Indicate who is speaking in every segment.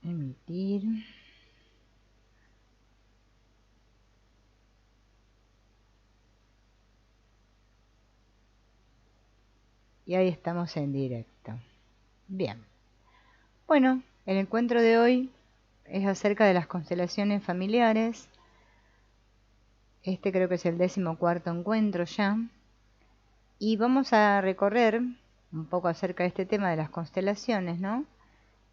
Speaker 1: Emitir. Y ahí estamos en directo. Bien. Bueno, el encuentro de hoy es acerca de las constelaciones familiares. Este creo que es el 14º encuentro ya. Y vamos a recorrer un poco acerca de este tema de las constelaciones, ¿no?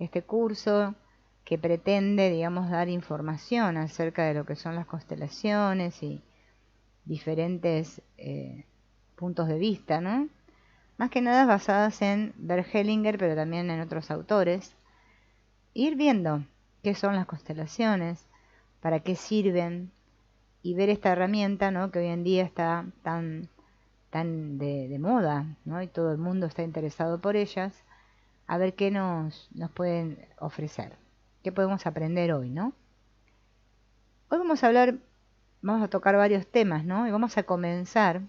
Speaker 1: Este curso que pretende, digamos, dar información acerca de lo que son las constelaciones y diferentes puntos de vista, ¿no? Más que nada basadas en Bert Hellinger, pero también en otros autores. Ir viendo qué son las constelaciones, para qué sirven, y ver esta herramienta, ¿no? Que hoy en día está tan de moda, ¿no? Y todo el mundo está interesado por ellas, a ver qué nos pueden ofrecer, qué podemos aprender hoy, ¿no? Hoy vamos a tocar varios temas, ¿no? Y vamos a comenzar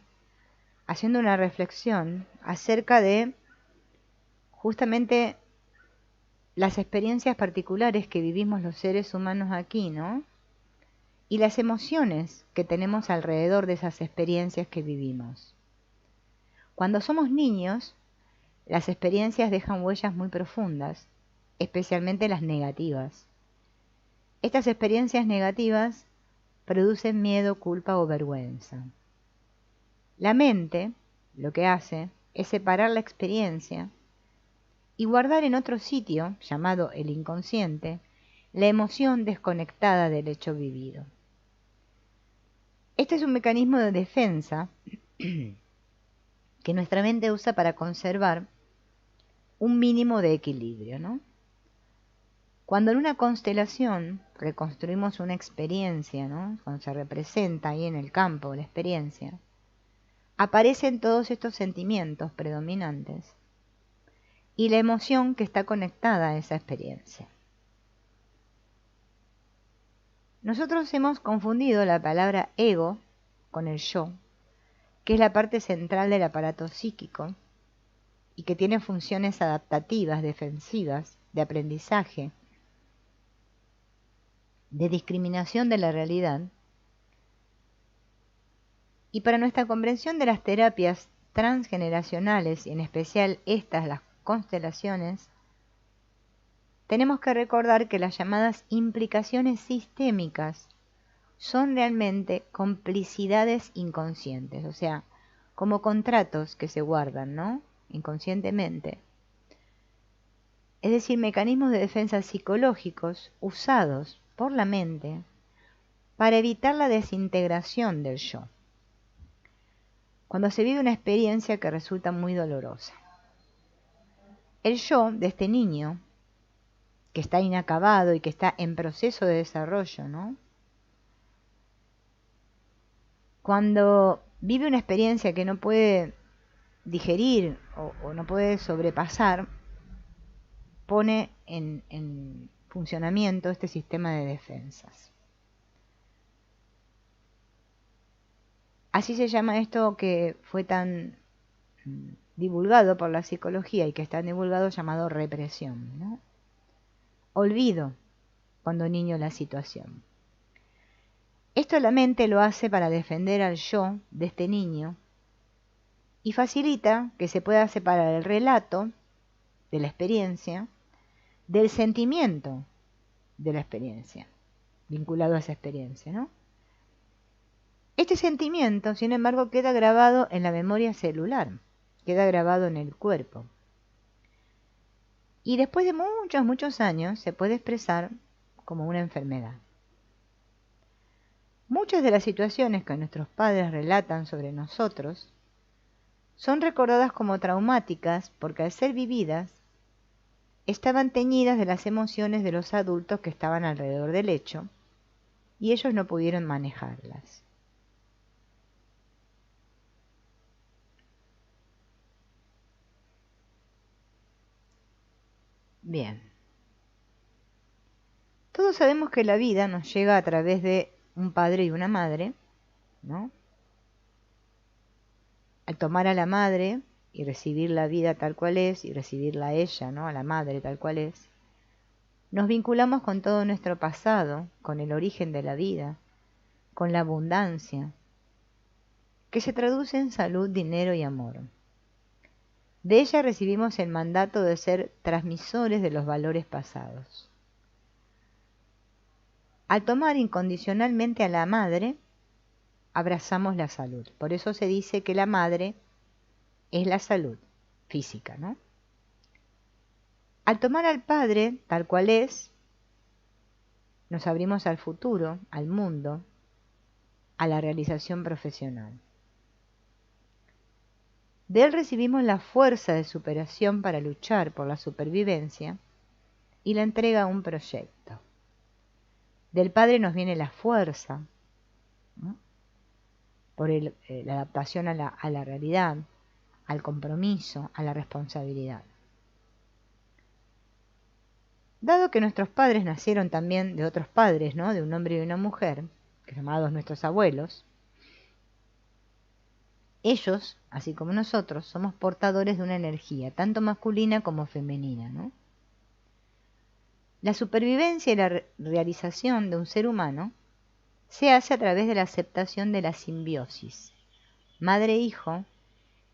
Speaker 1: haciendo una reflexión acerca de justamente las experiencias particulares que vivimos los seres humanos aquí, ¿no? Y las emociones que tenemos alrededor de esas experiencias que vivimos. Cuando somos niños, las experiencias dejan huellas muy profundas, especialmente las negativas. Estas experiencias negativas producen miedo, culpa o vergüenza. La mente lo que hace es separar la experiencia y guardar en otro sitio, llamado el inconsciente, la emoción desconectada del hecho vivido. Este es un mecanismo de defensa que nuestra mente usa para conservar un mínimo de equilibrio, ¿no? Cuando en una constelación reconstruimos una experiencia, ¿no? Cuando se representa ahí en el campo la experiencia, aparecen todos estos sentimientos predominantes y la emoción que está conectada a esa experiencia. Nosotros hemos confundido la palabra ego con el yo, que es la parte central del aparato psíquico y que tiene funciones adaptativas, defensivas, de aprendizaje, de discriminación de la realidad. Y para nuestra comprensión de las terapias transgeneracionales, y en especial estas, las constelaciones, tenemos que recordar que las llamadas implicaciones sistémicas son realmente complicidades inconscientes, o sea, como contratos que se guardan, ¿no? Inconscientemente. Es decir, mecanismos de defensa psicológicos usados por la mente para evitar la desintegración del yo, cuando se vive una experiencia que resulta muy dolorosa. El yo de este niño, que está inacabado y que está en proceso de desarrollo, ¿no? Cuando vive una experiencia que no puede digerir o no puede sobrepasar, pone en funcionamiento este sistema de defensas. Así se llama esto que fue tan divulgado por la psicología y que está divulgado, llamado represión, ¿no? Olvido cuando niño la situación. Esto la mente lo hace para defender al yo de este niño y facilita que se pueda separar el relato de la experiencia del sentimiento de la experiencia, vinculado a esa experiencia, ¿no? Este sentimiento, sin embargo, queda grabado en la memoria celular, queda grabado en el cuerpo. Y después de muchos años se puede expresar como una enfermedad. Muchas de las situaciones que nuestros padres relatan sobre nosotros son recordadas como traumáticas porque al ser vividas estaban teñidas de las emociones de los adultos que estaban alrededor del hecho y ellos no pudieron manejarlas. Bien. Todos sabemos que la vida nos llega a través de un padre y una madre, ¿no? Al tomar a la madre y recibir la vida tal cual es, y recibirla a ella, ¿no? A la madre tal cual es, Nos vinculamos con todo nuestro pasado, con el origen de la vida, con la abundancia, que se traduce en salud, dinero y amor. De ella recibimos el mandato de ser transmisores de los valores pasados. Al tomar incondicionalmente a la madre, abrazamos la salud. Por eso se dice que la madre es la salud física, ¿no? Al tomar al padre tal cual es, nos abrimos al futuro, al mundo, a la realización profesional. De él recibimos la fuerza de superación para luchar por la supervivencia y la entrega a un proyecto. Del padre nos viene la fuerza, ¿no? Por la adaptación a la realidad, al compromiso, a la responsabilidad. Dado que nuestros padres nacieron también de otros padres, ¿no? De un hombre y una mujer, llamados nuestros abuelos, ellos, así como nosotros, somos portadores de una energía, tanto masculina como femenina, ¿no? La supervivencia y la realización de un ser humano se hace a través de la aceptación de la simbiosis, madre-hijo,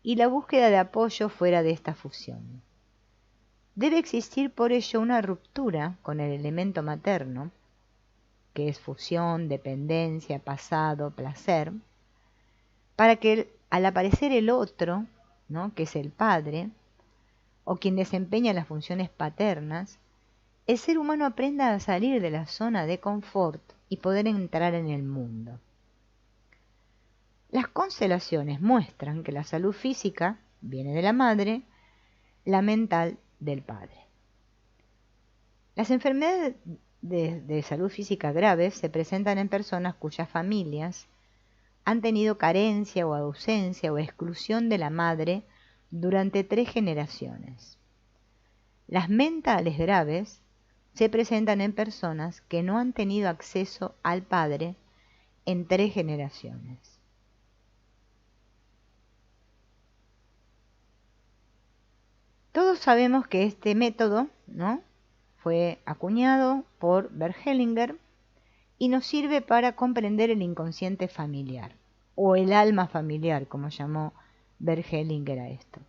Speaker 1: y la búsqueda de apoyo fuera de esta fusión. Debe existir por ello una ruptura con el elemento materno, que es fusión, dependencia, pasado, placer, para que al aparecer el otro, ¿no? Que es el padre, o quien desempeña las funciones paternas, el ser humano aprenda a salir de la zona de confort y poder entrar en el mundo. Las constelaciones muestran que la salud física viene de la madre, la mental del padre. Las enfermedades de salud física graves se presentan en personas cuyas familias han tenido carencia o ausencia o exclusión de la madre durante 3 generaciones. Las mentales graves se presentan en personas que no han tenido acceso al padre en 3 generaciones. Todos sabemos que este método, ¿no? Fue acuñado por Bert Hellinger y nos sirve para comprender el inconsciente familiar, o el alma familiar, como llamó Bert Hellinger a esto.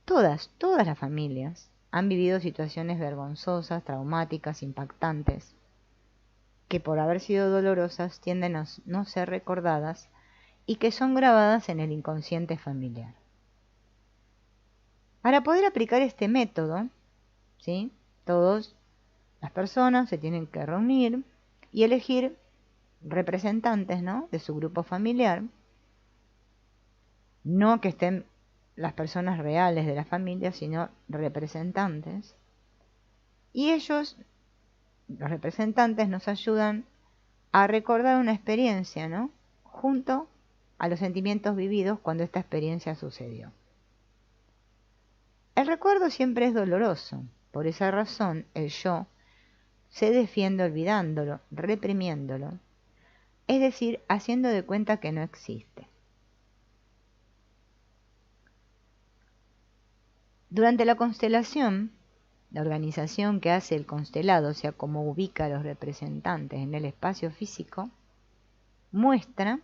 Speaker 1: Todas las familias han vivido situaciones vergonzosas, traumáticas, impactantes, que por haber sido dolorosas tienden a no ser recordadas y que son grabadas en el inconsciente familiar. Para poder aplicar este método, ¿sí? Todas las personas se tienen que reunir y elegir representantes, ¿no? De su grupo familiar, no que estén las personas reales de la familia, sino representantes, y ellos, los representantes, nos ayudan a recordar una experiencia, ¿no? Junto a los sentimientos vividos cuando esta experiencia sucedió. El recuerdo siempre es doloroso, por esa razón el yo se defiende olvidándolo, reprimiéndolo, es decir, haciendo de cuenta que no existe. Durante la constelación, la organización que hace el constelado, o sea, cómo ubica a los representantes en el espacio físico, muestra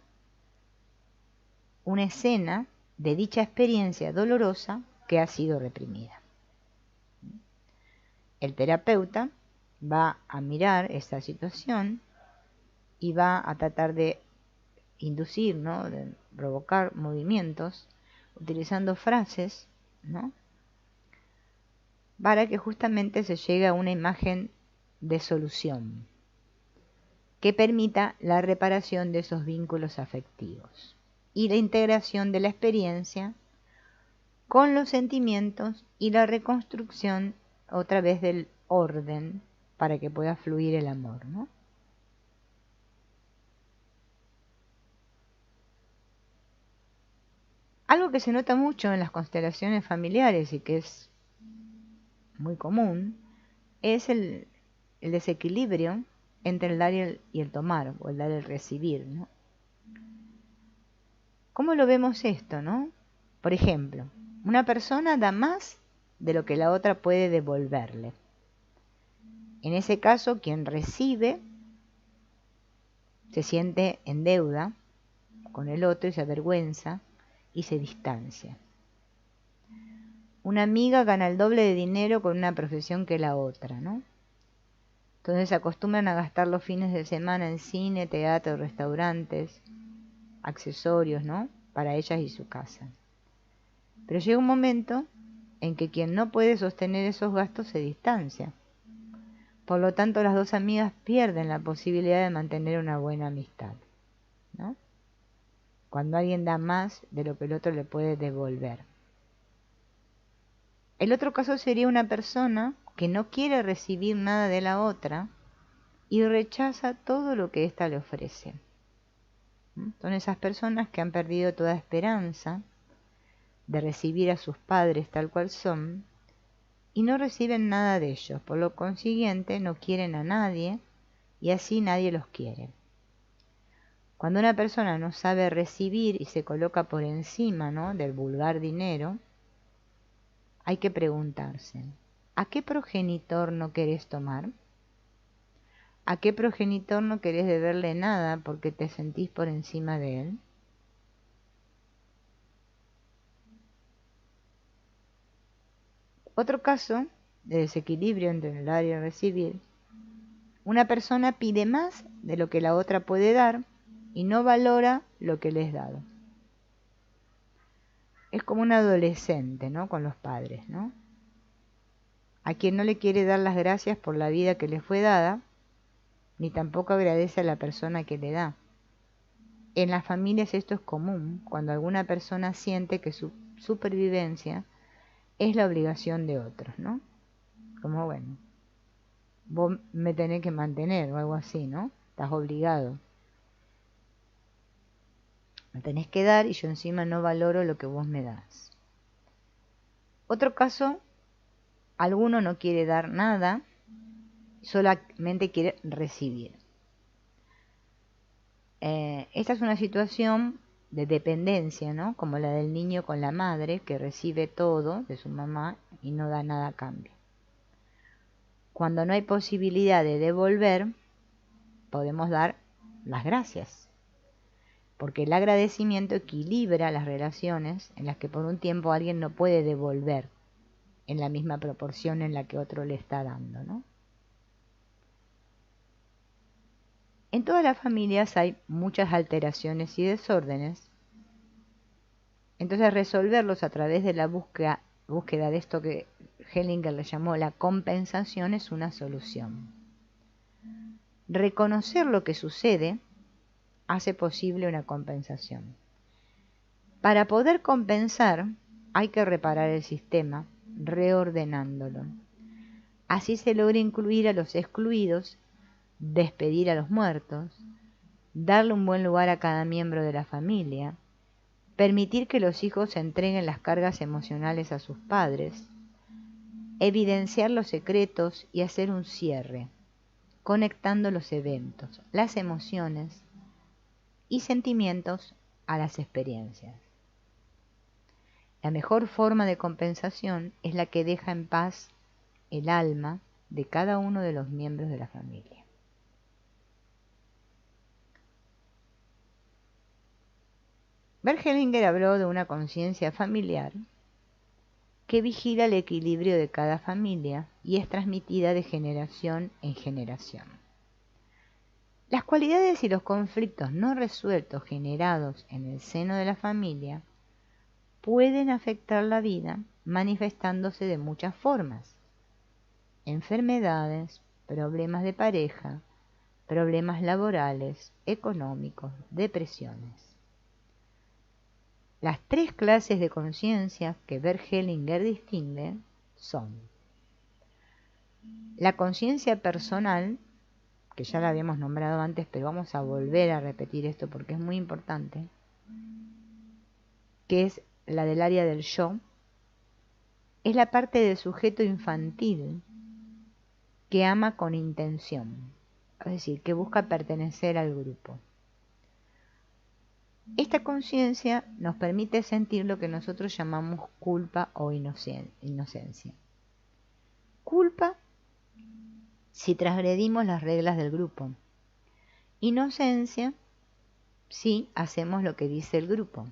Speaker 1: una escena de dicha experiencia dolorosa que ha sido reprimida. El terapeuta va a mirar esta situación y va a tratar de inducir, ¿no? De provocar movimientos utilizando frases, ¿no? Para que justamente se llegue a una imagen de solución que permita la reparación de esos vínculos afectivos y la integración de la experiencia con los sentimientos y la reconstrucción otra vez del orden para que pueda fluir el amor, ¿no? Algo que se nota mucho en las constelaciones familiares y que es muy común es el desequilibrio entre el dar y el tomar, o el dar y el recibir, ¿no? ¿Cómo lo vemos esto, no? Por ejemplo, una persona da más de lo que la otra puede devolverle. En ese caso, quien recibe se siente en deuda con el otro y se avergüenza y se distancia. Una amiga gana el doble de dinero con una profesión que la otra, ¿no? Entonces se acostumbran a gastar los fines de semana en cine, teatro, restaurantes, accesorios, ¿no? Para ellas y su casa. Pero llega un momento en que quien no puede sostener esos gastos se distancia. Por lo tanto, las dos amigas pierden la posibilidad de mantener una buena amistad, ¿no? Cuando alguien da más de lo que el otro le puede devolver. El otro caso sería una persona que no quiere recibir nada de la otra y rechaza todo lo que ésta le ofrece. Son esas personas que han perdido toda esperanza de recibir a sus padres tal cual son y no reciben nada de ellos. Por lo consiguiente, no quieren a nadie y así nadie los quiere. Cuando una persona no sabe recibir y se coloca por encima, ¿no?, del vulgar dinero, hay que preguntarse, ¿a qué progenitor no querés tomar? ¿A qué progenitor no querés deberle nada porque te sentís por encima de él? Otro caso de desequilibrio entre el dar y el recibir: una persona pide más de lo que la otra puede dar y no valora lo que le es dado. Es como un adolescente, ¿no?, con los padres, ¿no?, a quien no le quiere dar las gracias por la vida que le fue dada, ni tampoco agradece a la persona que le da. En las familias esto es común cuando alguna persona siente que su supervivencia es la obligación de otros, ¿no? Como, bueno, vos me tenés que mantener o algo así, ¿no? Estás obligado. Me tenés que dar y yo encima no valoro lo que vos me das. Otro caso: alguno no quiere dar nada, solamente quiere recibir. Esta es una situación de dependencia, ¿no?, como la del niño con la madre, que recibe todo de su mamá y no da nada a cambio. Cuando no hay posibilidad de devolver, podemos dar las gracias, porque el agradecimiento equilibra las relaciones en las que por un tiempo alguien no puede devolver en la misma proporción en la que otro le está dando, ¿no? En todas las familias hay muchas alteraciones y desórdenes, entonces resolverlos a través de la búsqueda de esto que Hellinger le llamó la compensación es una solución. Reconocer lo que sucede hace posible una compensación. Para poder compensar hay que reparar el sistema, reordenándolo. Así se logra incluir a los excluidos, despedir a los muertos, darle un buen lugar a cada miembro de la familia, permitir que los hijos entreguen las cargas emocionales a sus padres, evidenciar los secretos y hacer un cierre, conectando los eventos, las emociones y sentimientos a las experiencias. La mejor forma de compensación es la que deja en paz el alma de cada uno de los miembros de la familia. Bert Hellinger habló de una conciencia familiar que vigila el equilibrio de cada familia y es transmitida de generación en generación. Las cualidades y los conflictos no resueltos generados en el seno de la familia pueden afectar la vida manifestándose de muchas formas: enfermedades, problemas de pareja, problemas laborales, económicos, depresiones. Las tres clases de conciencia que Bert Hellinger distingue son: la conciencia personal, que ya la habíamos nombrado antes, pero vamos a volver a repetir esto porque es muy importante, que es la del área del yo. Es la parte del sujeto infantil que ama con intención, es decir, que busca pertenecer al grupo. Esta conciencia nos permite sentir lo que nosotros llamamos culpa o inocencia. Culpa si transgredimos las reglas del grupo. Inocencia si hacemos lo que dice el grupo.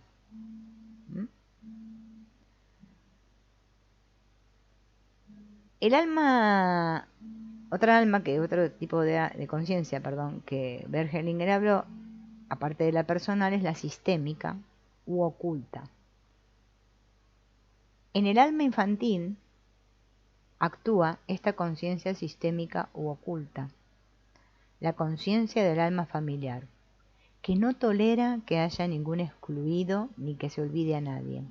Speaker 1: El alma, otro tipo de conciencia, que Bert Hellinger habló, aparte de la personal, es la sistémica u oculta. En el alma infantil actúa esta conciencia sistémica u oculta, la conciencia del alma familiar, que no tolera que haya ningún excluido ni que se olvide a nadie.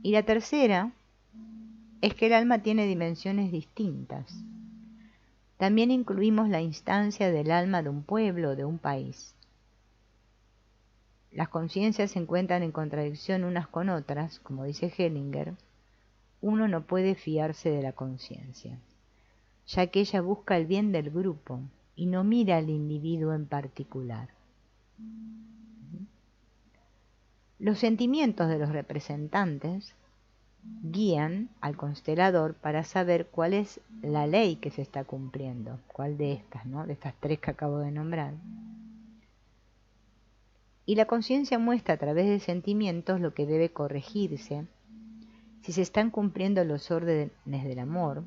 Speaker 1: Y la tercera es que el alma tiene dimensiones distintas. También incluimos la instancia del alma de un pueblo o de un país. Las conciencias se encuentran en contradicción unas con otras, como dice Hellinger. Uno no puede fiarse de la conciencia, ya que ella busca el bien del grupo y no mira al individuo en particular. Los sentimientos de los representantes guían al constelador para saber cuál es la ley que se está cumpliendo, cuál de estas, ¿no? De estas tres que acabo de nombrar. Y la conciencia muestra a través de sentimientos lo que debe corregirse. Si se están cumpliendo los órdenes del amor,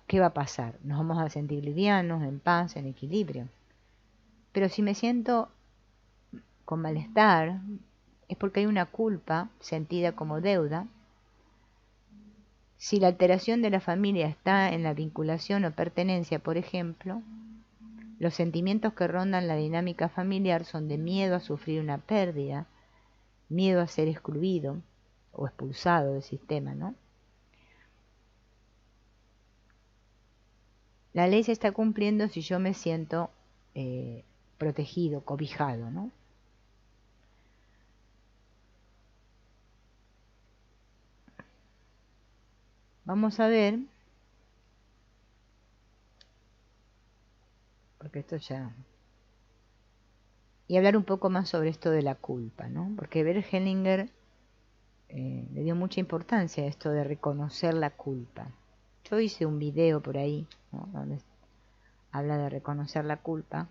Speaker 1: ¿qué va a pasar? Nos vamos a sentir livianos, en paz, en equilibrio. Pero si me siento con malestar, es porque hay una culpa sentida como deuda. Si la alteración de la familia está en la vinculación o pertenencia, por ejemplo, los sentimientos que rondan la dinámica familiar son de miedo a sufrir una pérdida, miedo a ser excluido o expulsado del sistema, ¿no? La ley se está cumpliendo si yo me siento protegido, cobijado, ¿no? Vamos a ver, porque esto ya... Y hablar un poco más sobre esto de la culpa, ¿no? Porque Bert Hellinger le dio mucha importancia a esto de reconocer la culpa. Yo hice un video por ahí, ¿no? Donde habla de reconocer la culpa.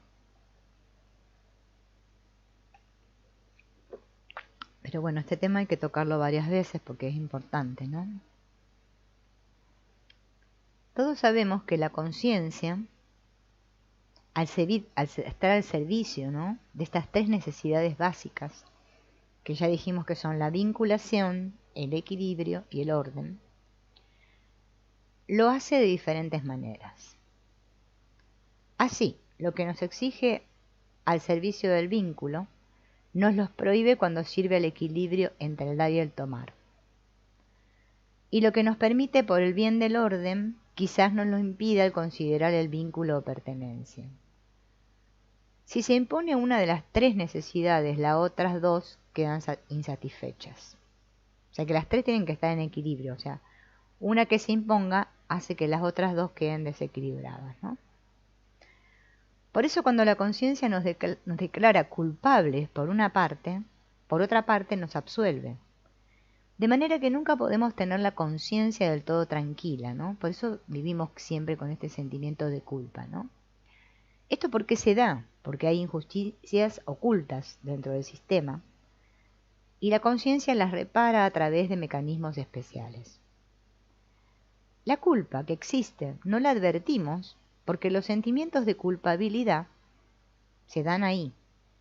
Speaker 1: Pero bueno, este tema hay que tocarlo varias veces porque es importante, ¿no? Todos sabemos que la conciencia, al estar al servicio, ¿no?, de estas tres necesidades básicas, que ya dijimos que son la vinculación, el equilibrio y el orden, lo hace de diferentes maneras. Así, lo que nos exige al servicio del vínculo, nos los prohíbe cuando sirve al equilibrio entre el dar y el tomar. Y lo que nos permite por el bien del orden, quizás nos lo impida al considerar el vínculo o pertenencia. Si se impone una de las tres necesidades, las otras dos quedan insatisfechas. O sea que las tres tienen que estar en equilibrio. O sea, una que se imponga hace que las otras dos queden desequilibradas, ¿no? Por eso cuando la conciencia nos declara culpables por una parte, por otra parte nos absuelve. De manera que nunca podemos tener la conciencia del todo tranquila, ¿no? Por eso vivimos siempre con este sentimiento de culpa, ¿no? ¿Esto por qué se da? Porque hay injusticias ocultas dentro del sistema y la conciencia las repara a través de mecanismos especiales. La culpa que existe no la advertimos porque los sentimientos de culpabilidad se dan ahí,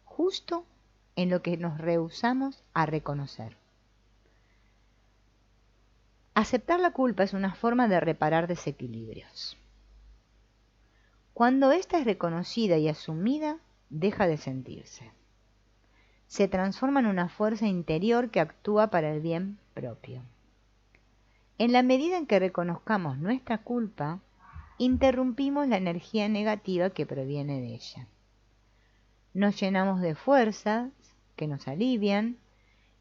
Speaker 1: justo en lo que nos rehusamos a reconocer. Aceptar la culpa es una forma de reparar desequilibrios. Cuando ésta es reconocida y asumida, deja de sentirse. Se transforma en una fuerza interior que actúa para el bien propio. En la medida en que reconozcamos nuestra culpa, interrumpimos la energía negativa que proviene de ella. Nos llenamos de fuerzas que nos alivian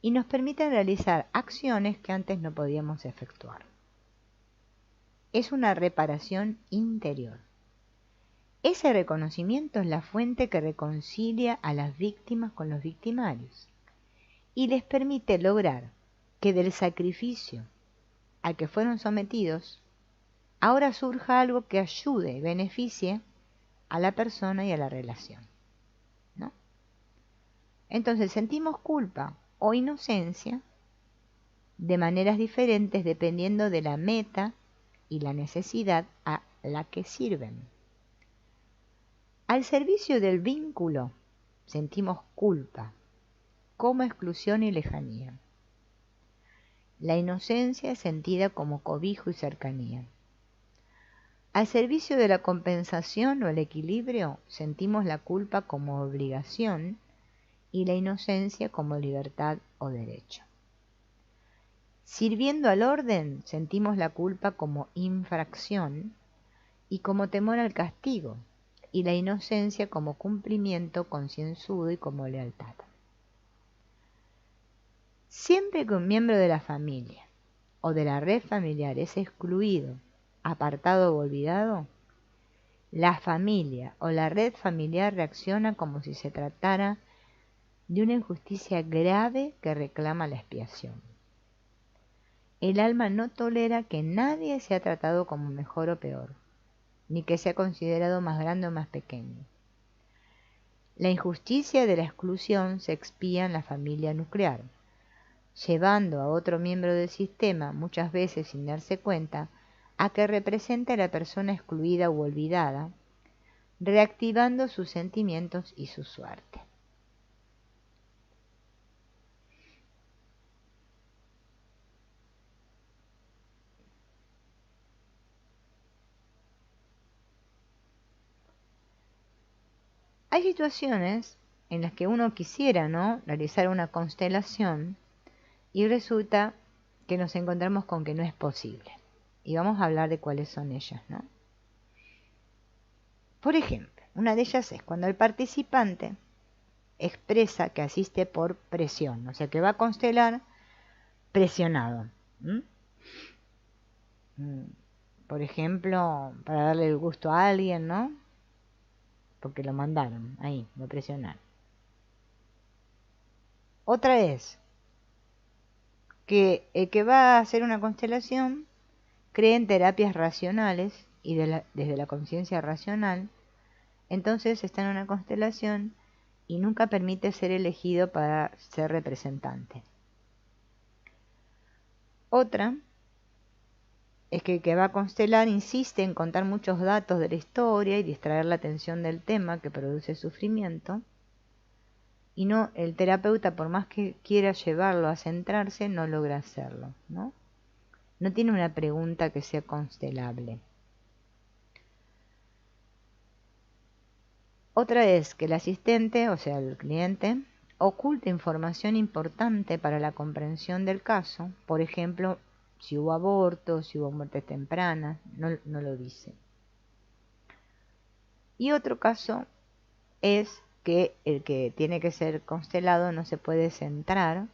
Speaker 1: y nos permiten realizar acciones que antes no podíamos efectuar. Es una reparación interior. Ese reconocimiento es la fuente que reconcilia a las víctimas con los victimarios y les permite lograr que del sacrificio al que fueron sometidos ahora surja algo que ayude y beneficie a la persona y a la relación, ¿no? Entonces sentimos culpa o inocencia de maneras diferentes dependiendo de la meta y la necesidad a la que sirven. Al servicio del vínculo sentimos culpa, como exclusión y lejanía. La inocencia es sentida como cobijo y cercanía. Al servicio de la compensación o el equilibrio sentimos la culpa como obligación y la inocencia como libertad o derecho. Sirviendo al orden sentimos la culpa como infracción y como temor al castigo, y la inocencia como cumplimiento concienzudo y como lealtad. Siempre que un miembro de la familia o de la red familiar es excluido, apartado o olvidado, la familia o la red familiar reacciona como si se tratara de una injusticia grave que reclama la expiación. El alma no tolera que nadie sea tratado como mejor o peor, ni que sea considerado más grande o más pequeño. La injusticia de la exclusión se expía en la familia nuclear, llevando a otro miembro del sistema, muchas veces sin darse cuenta, a que represente a la persona excluida u olvidada, reactivando sus sentimientos y su suerte. Hay situaciones en las que uno quisiera, ¿no?, realizar una constelación y resulta que nos encontramos con que no es posible. Y vamos a hablar de cuáles son ellas, ¿no? Por ejemplo, una de ellas es cuando el participante expresa que asiste por presión, o sea que va a constelar presionado. Por ejemplo, para darle el gusto a alguien, ¿no? Porque lo mandaron ahí, lo presionaron. Otra es que el que va a hacer una constelación cree en terapias racionales y desde la conciencia racional, entonces está en una constelación y nunca permite ser elegido para ser representante. Otra es que el que va a constelar insiste en contar muchos datos de la historia y distraer la atención del tema que produce sufrimiento, y no, el terapeuta, por más que quiera llevarlo a centrarse, no logra hacerlo, ¿no? No tiene una pregunta que sea constelable. Otra es que el asistente, o sea, el cliente, oculta información importante para la comprensión del caso, por ejemplo, si hubo aborto, si hubo muertes tempranas, no lo dice. Y otro caso es que el que tiene que ser constelado no se puede centrar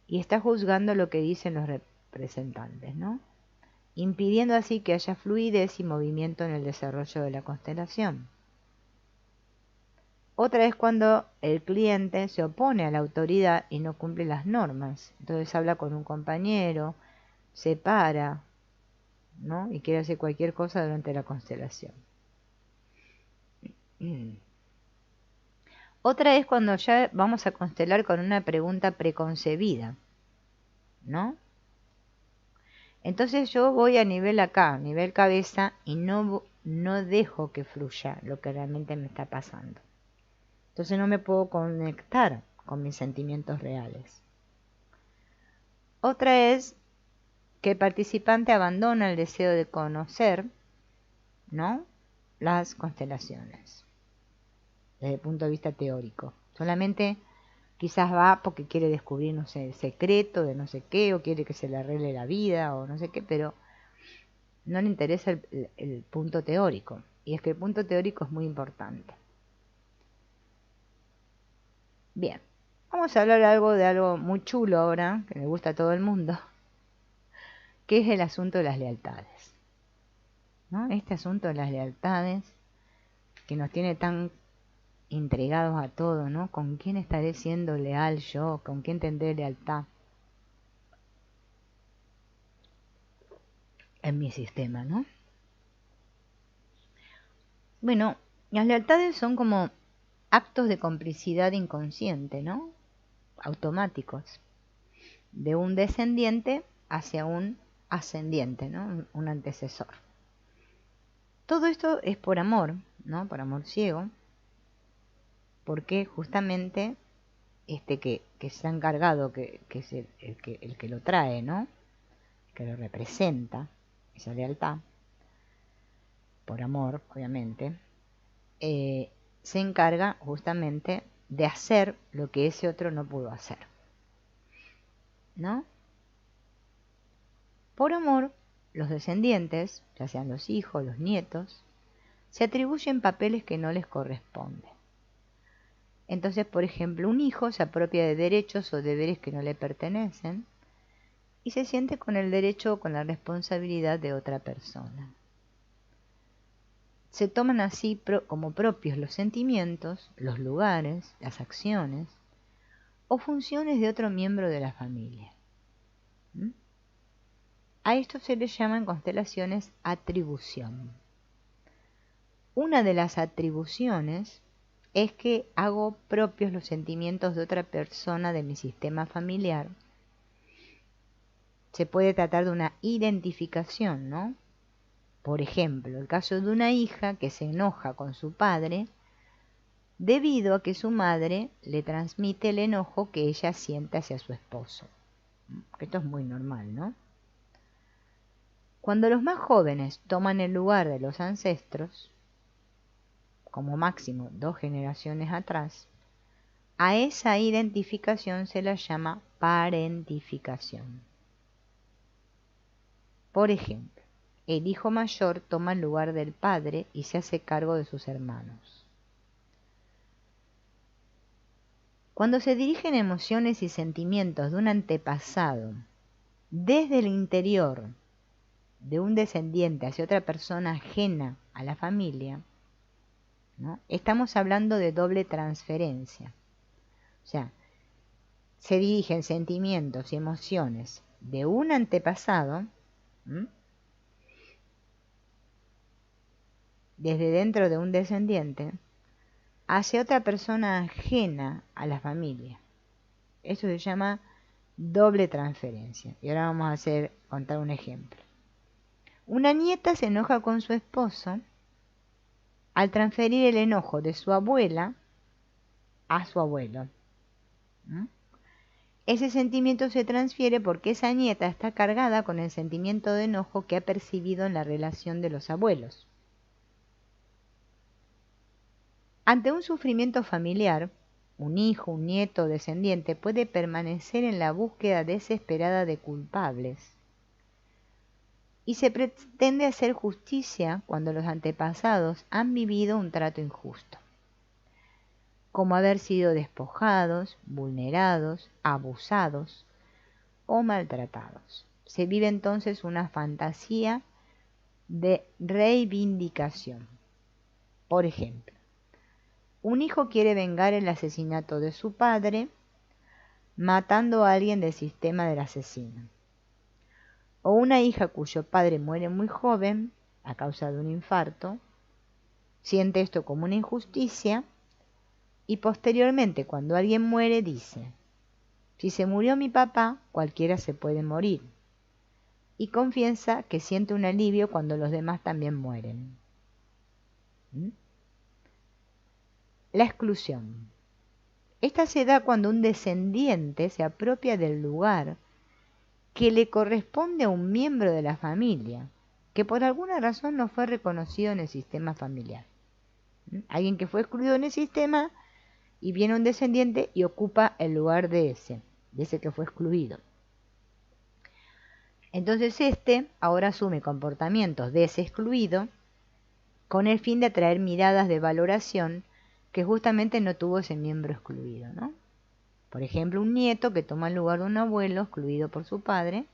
Speaker 1: y está juzgando lo que dicen los representantes, ¿no?, impidiendo así que haya fluidez y movimiento en el desarrollo de la constelación. Otra es cuando el cliente se opone a la autoridad y no cumple las normas. Entonces habla con un compañero, se para, ¿no?, y quiere hacer cualquier cosa durante la constelación. Otra es cuando ya vamos a constelar con una pregunta preconcebida, ¿no? Entonces yo voy a nivel acá, nivel cabeza, y no dejo que fluya lo que realmente me está pasando. Entonces no me puedo conectar con mis sentimientos reales. Otra es que el participante abandona el deseo de conocer, ¿no?, las constelaciones desde el punto de vista teórico. Solamente quizás va porque quiere descubrir, no sé, el secreto de no sé qué, o quiere que se le arregle la vida, o no sé qué, pero no le interesa el punto teórico. Y es que el punto teórico es muy importante. Bien, vamos a hablar de algo muy chulo ahora, que me gusta a todo el mundo, que es el asunto de las lealtades, ¿no? Este asunto de las lealtades que nos tiene tan intrigados a todos, ¿no? ¿Con quién estaré siendo leal yo? ¿Con quién tendré lealtad? en mi sistema, ¿no? Bueno, las lealtades son como actos de complicidad inconsciente, ¿no? Automáticos, de un descendiente hacia un ascendiente, ¿no? Un antecesor. Todo esto es por amor, ¿no? Por amor ciego, porque justamente que se ha encargado, que es el que lo trae, ¿no? Que lo representa, esa lealtad, por amor, obviamente, se encarga justamente de hacer lo que ese otro no pudo hacer, ¿no? Por amor, los descendientes, ya sean los hijos, los nietos, se atribuyen papeles que no les corresponden. Entonces, por ejemplo, un hijo se apropia de derechos o deberes que no le pertenecen y se siente con el derecho o con la responsabilidad de otra persona. Se toman así como propios los sentimientos, los lugares, las acciones o funciones de otro miembro de la familia. A esto se le llama en constelaciones atribución. Una de las atribuciones es que hago propios los sentimientos de otra persona de mi sistema familiar. Se puede tratar de una identificación, ¿no? Por ejemplo, el caso de una hija que se enoja con su padre debido a que su madre le transmite el enojo que ella siente hacia su esposo. Esto es muy normal, ¿no? Cuando los más jóvenes toman el lugar de los ancestros, como máximo 2 generaciones atrás, a esa identificación se la llama parentificación. Por ejemplo, el hijo mayor toma el lugar del padre y se hace cargo de sus hermanos. Cuando se dirigen emociones y sentimientos de un antepasado desde el interior de un descendiente hacia otra persona ajena a la familia, ¿no? Estamos hablando de doble transferencia. O sea, se dirigen sentimientos y emociones de un antepasado, ¿m? Desde dentro de un descendiente hacia otra persona ajena a la familia. Eso se llama doble transferencia. Y ahora vamos a contar un ejemplo. Una nieta se enoja con su esposo al transferir el enojo de su abuela a su abuelo. Ese sentimiento se transfiere porque esa nieta está cargada con el sentimiento de enojo que ha percibido en la relación de los abuelos. Ante un sufrimiento familiar, un hijo, un nieto o descendiente puede permanecer en la búsqueda desesperada de culpables. Y se pretende hacer justicia cuando los antepasados han vivido un trato injusto, como haber sido despojados, vulnerados, abusados o maltratados. Se vive entonces una fantasía de reivindicación. Por ejemplo, un hijo quiere vengar el asesinato de su padre matando a alguien del sistema del asesino. O una hija cuyo padre muere muy joven a causa de un infarto, siente esto como una injusticia y posteriormente cuando alguien muere dice, si se murió mi papá, cualquiera se puede morir. Y confiesa que siente un alivio cuando los demás también mueren. La exclusión. Esta se da cuando un descendiente se apropia del lugar que le corresponde a un miembro de la familia, que por alguna razón no fue reconocido en el sistema familiar. Alguien que fue excluido en el sistema y viene un descendiente y ocupa el lugar de ese que fue excluido. Entonces ahora asume comportamientos de ese excluido con el fin de atraer miradas de valoración que justamente no tuvo ese miembro excluido, ¿no? Por ejemplo, un nieto que toma el lugar de un abuelo excluido por su padre,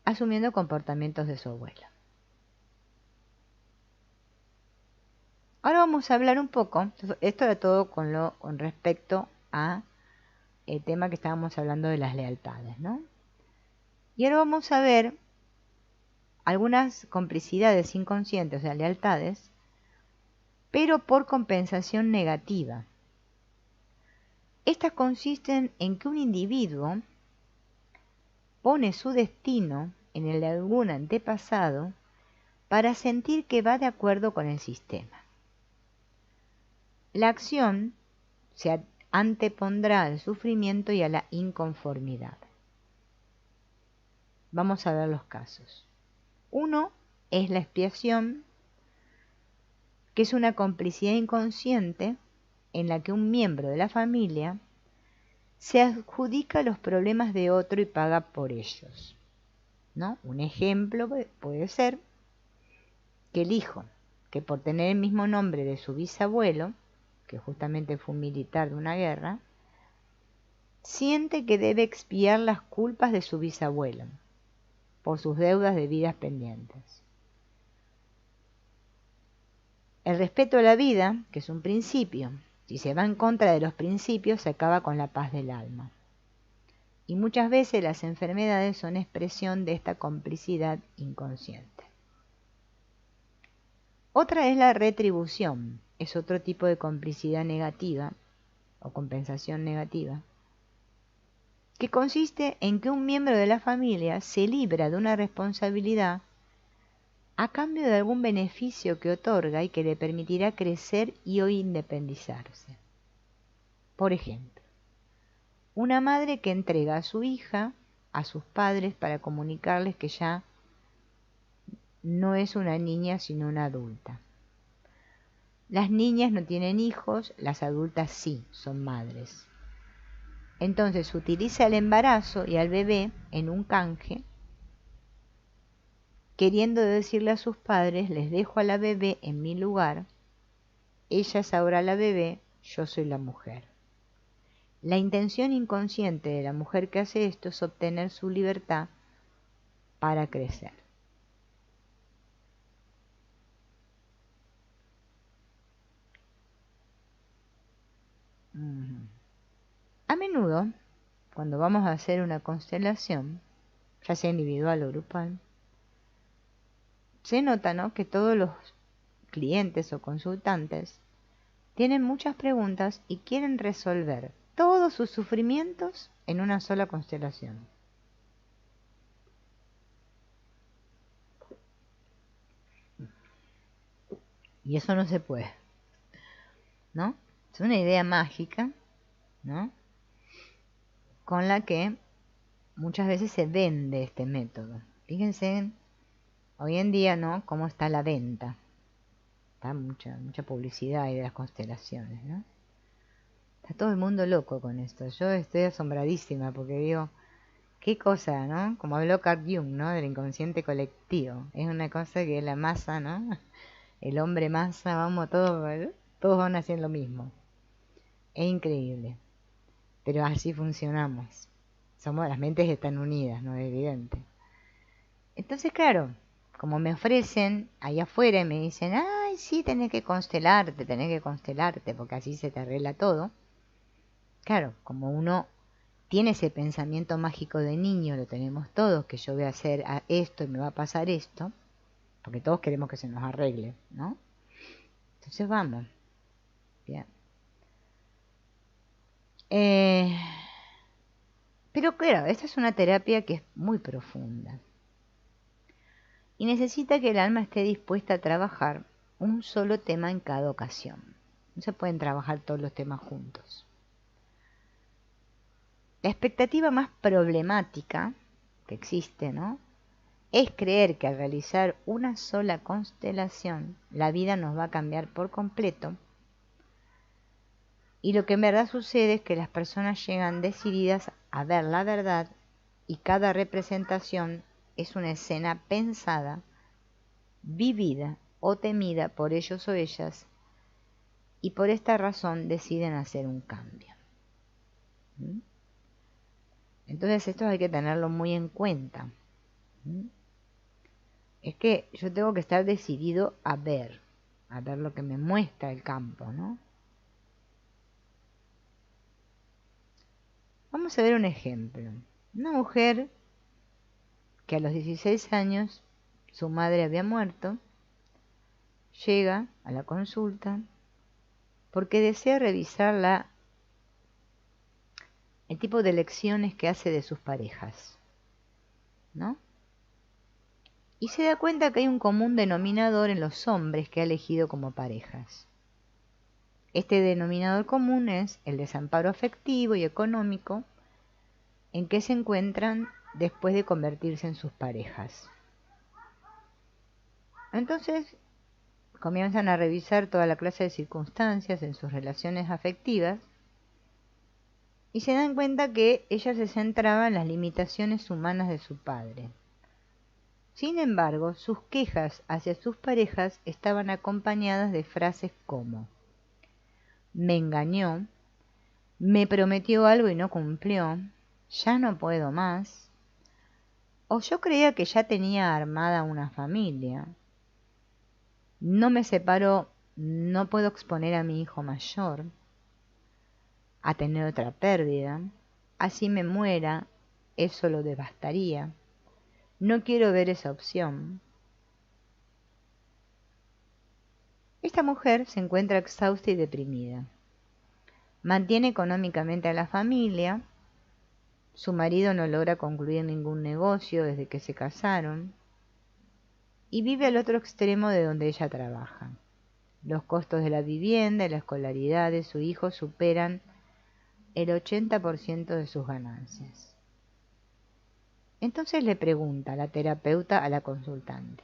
Speaker 1: asumiendo comportamientos de su abuelo. Ahora vamos a hablar un poco, esto era todo con respecto a el tema que estábamos hablando de las lealtades, ¿no? Y ahora vamos a ver algunas complicidades inconscientes, o sea, lealtades, pero por compensación negativa. Estas consisten en que un individuo pone su destino en el de algún antepasado para sentir que va de acuerdo con el sistema. La acción se antepondrá al sufrimiento y a la inconformidad. Vamos a ver los casos. Uno es la expiación, que es una complicidad inconsciente en la que un miembro de la familia se adjudica los problemas de otro y paga por ellos, ¿no? Un ejemplo puede ser que el hijo, que por tener el mismo nombre de su bisabuelo, que justamente fue un militar de una guerra, siente que debe expiar las culpas de su bisabuelo por sus deudas de vidas pendientes. El respeto a la vida, que es un principio, si se va en contra de los principios, se acaba con la paz del alma. Y muchas veces las enfermedades son expresión de esta complicidad inconsciente. Otra es la retribución, es otro tipo de complicidad negativa o compensación negativa, que consiste en que un miembro de la familia se libra de una responsabilidad a cambio de algún beneficio que otorga y que le permitirá crecer y o independizarse. Por ejemplo, una madre que entrega a su hija a sus padres para comunicarles que ya no es una niña sino una adulta. Las niñas no tienen hijos, las adultas sí, son madres. Entonces utiliza el embarazo y al bebé en un canje, queriendo decirle a sus padres, les dejo a la bebé en mi lugar, ella es ahora la bebé, yo soy la mujer. La intención inconsciente de la mujer que hace esto es obtener su libertad para crecer. A menudo, cuando vamos a hacer una constelación, ya sea individual o grupal, se nota, ¿no?, que todos los clientes o consultantes tienen muchas preguntas y quieren resolver todos sus sufrimientos en una sola constelación. Y eso no se puede, ¿no? Es una idea mágica, ¿no?, con la que muchas veces se vende este método. Fíjense hoy en día, ¿no?, cómo está la venta. Está mucha publicidad ahí de las constelaciones, ¿no? Está todo el mundo loco con esto. Yo estoy asombradísima porque digo, qué cosa, ¿no? Como habló Carl Jung, ¿no?, del inconsciente colectivo. Es una cosa que la masa, ¿no? El hombre masa, vamos, todos van haciendo lo mismo. Es increíble. Pero así funcionamos. Las mentes están unidas, ¿no? Es evidente. Entonces, claro, como me ofrecen allá afuera y me dicen, ay, sí, tenés que constelarte, porque así se te arregla todo. Claro, como uno tiene ese pensamiento mágico de niño, lo tenemos todos, que yo voy a hacer esto y me va a pasar esto, porque todos queremos que se nos arregle, ¿no? Entonces vamos. Bien. Pero claro, esta es una terapia que es muy profunda y necesita que el alma esté dispuesta a trabajar un solo tema en cada ocasión. No se pueden trabajar todos los temas juntos. La expectativa más problemática que existe, ¿no?, es creer que al realizar una sola constelación la vida nos va a cambiar por completo, y lo que en verdad sucede es que las personas llegan decididas a ver la verdad y cada representación es una escena pensada, vivida o temida por ellos o ellas, y por esta razón deciden hacer un cambio. Entonces esto hay que tenerlo muy en cuenta. Es que yo tengo que estar decidido a ver lo que me muestra el campo, ¿no? Vamos a ver un ejemplo. Una mujer que a los 16 años su madre había muerto, llega a la consulta porque desea revisar el tipo de elecciones que hace de sus parejas, ¿no? Y se da cuenta que hay un común denominador en los hombres que ha elegido como parejas. Este denominador común es el desamparo afectivo y económico en que se encuentran después de convertirse en sus parejas. Entonces comienzan a revisar toda la clase de circunstancias en sus relaciones afectivas y se dan cuenta que ella se centraba en las limitaciones humanas de su padre. Sin embargo, sus quejas hacia sus parejas estaban acompañadas de frases como: me engañó, me prometió algo y no cumplió, ya no puedo más, o yo creía que ya tenía armada una familia, no me separo, no puedo exponer a mi hijo mayor a tener otra pérdida, así me muera, eso lo devastaría, no quiero ver esa opción. Esta mujer se encuentra exhausta y deprimida. Mantiene económicamente a la familia, su marido no logra concluir ningún negocio desde que se casaron y vive al otro extremo de donde ella trabaja. Los costos de la vivienda y la escolaridad de su hijo superan el 80% de sus ganancias. Entonces le pregunta la terapeuta a la consultante: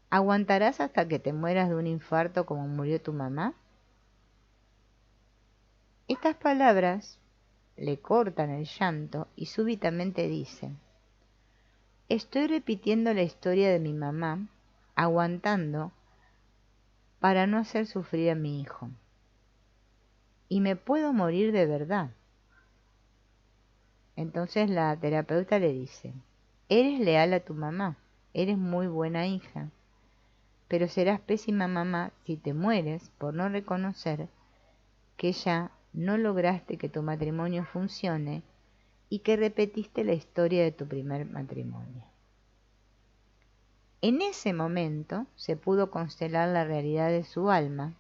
Speaker 1: ¿aguantarás hasta que te mueras de un infarto como murió tu mamá? Estas palabras le cortan el llanto y súbitamente dice: estoy repitiendo la historia de mi mamá, aguantando para no hacer sufrir a mi hijo. Y me puedo morir de verdad. Entonces la terapeuta le dice: eres leal a tu mamá, eres muy buena hija, pero serás pésima mamá si te mueres por no reconocer que ya no lograste que tu matrimonio funcione y que repetiste la historia de tu primer matrimonio. En ese momento se pudo constelar la realidad de su alma,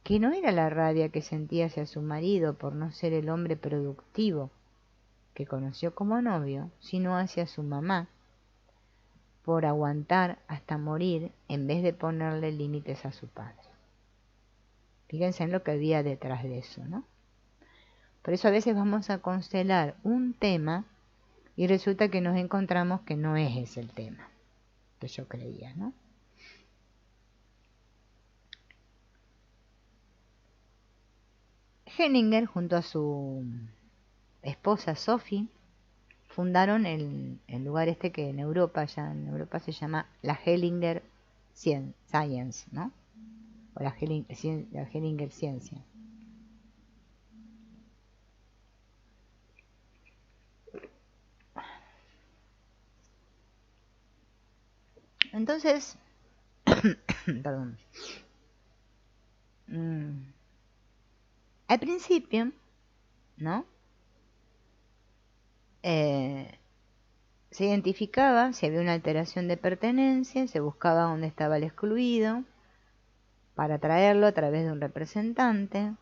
Speaker 1: que no era la rabia que sentía hacia su marido por no ser el hombre productivo que conoció como novio, sino hacia su mamá, por aguantar hasta morir en vez de ponerle límites a su padre. Fíjense en lo que había detrás de eso, ¿no? Por eso a veces vamos a constelar un tema y resulta que nos encontramos que no es ese el tema que yo creía, ¿no? Hellinger junto a su esposa Sophie fundaron el lugar este que en Europa, ya en Europa se llama la Hellinger Science, ¿no? O la Hellinger Ciencia. Entonces, perdón. Al principio, ¿no? Se identificaba si había una alteración de pertenencia, se buscaba dónde estaba el excluido para traerlo a través de un representante.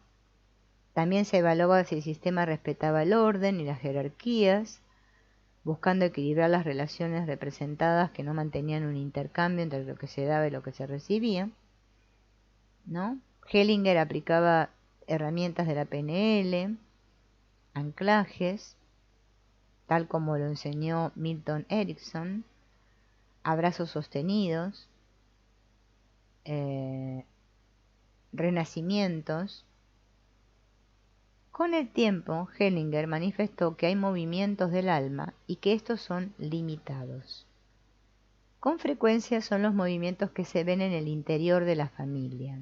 Speaker 1: También se evaluaba si el sistema respetaba el orden y las jerarquías, buscando equilibrar las relaciones representadas que no mantenían un intercambio entre lo que se daba y lo que se recibía, ¿no? Hellinger aplicaba herramientas de la PNL, anclajes, tal como lo enseñó Milton Erickson, abrazos sostenidos, renacimientos. Con el tiempo, Hellinger manifestó que hay movimientos del alma y que estos son limitados. Con frecuencia son los movimientos que se ven en el interior de la familia.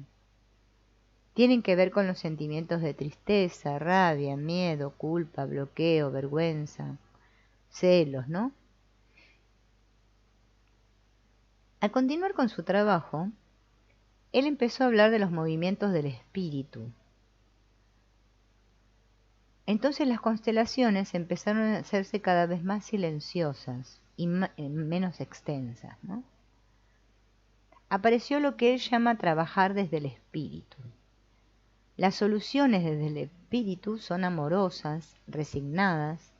Speaker 1: Tienen que ver con los sentimientos de tristeza, rabia, miedo, culpa, bloqueo, vergüenza, celos, ¿no? Al continuar con su trabajo, él empezó a hablar de los movimientos del espíritu. Entonces las constelaciones empezaron a hacerse cada vez más silenciosas. y menos extensas, ¿no? Apareció lo que él llama trabajar desde el espíritu. Las soluciones desde el espíritu son amorosas, resignadas,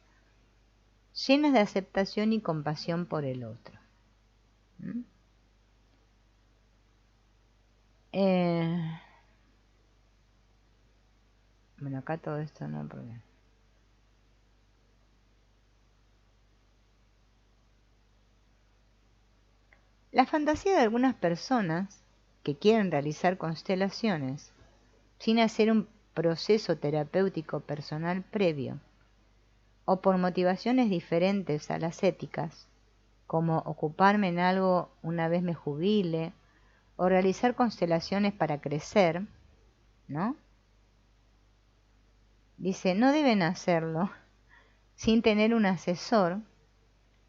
Speaker 1: llenas de aceptación y compasión por el otro. ¿Mm? Bueno, acá todo esto no hay problema. La fantasía de algunas personas que quieren realizar constelaciones sin hacer un proceso terapéutico personal previo o por motivaciones diferentes a las éticas, como ocuparme en algo una vez me jubile o realizar constelaciones para crecer, ¿no? Dice, no deben hacerlo sin tener un asesor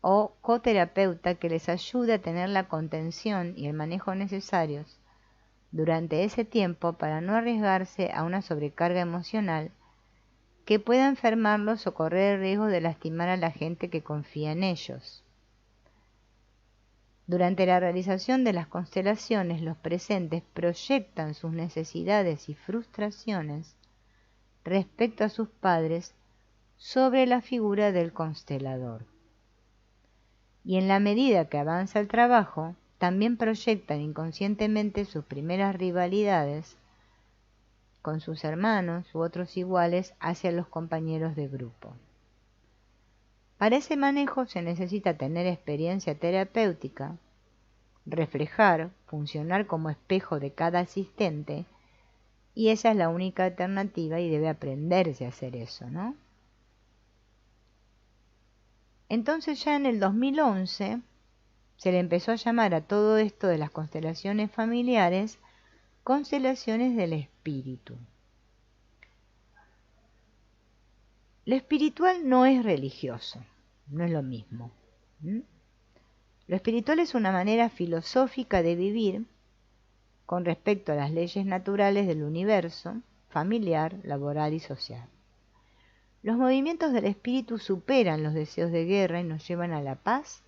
Speaker 1: o coterapeuta que les ayude a tener la contención y el manejo necesarios durante ese tiempo para no arriesgarse a una sobrecarga emocional que pueda enfermarlos o correr el riesgo de lastimar a la gente que confía en ellos. Durante la realización de las constelaciones, los presentes proyectan sus necesidades y frustraciones respecto a sus padres sobre la figura del constelador. Y en la medida que avanza el trabajo, también proyectan inconscientemente sus primeras rivalidades con sus hermanos u otros iguales hacia los compañeros de grupo. Para ese manejo se necesita tener experiencia terapéutica, reflejar, funcionar como espejo de cada asistente, y esa es la única alternativa y debe aprenderse a hacer eso, ¿no? Entonces ya en el 2011 se le empezó a llamar a todo esto de las constelaciones familiares constelaciones del espíritu. Lo espiritual no es religioso, no es lo mismo. Lo espiritual es una manera filosófica de vivir con respecto a las leyes naturales del universo, familiar, laboral y social. Los movimientos del espíritu superan los deseos de guerra y nos llevan a la paz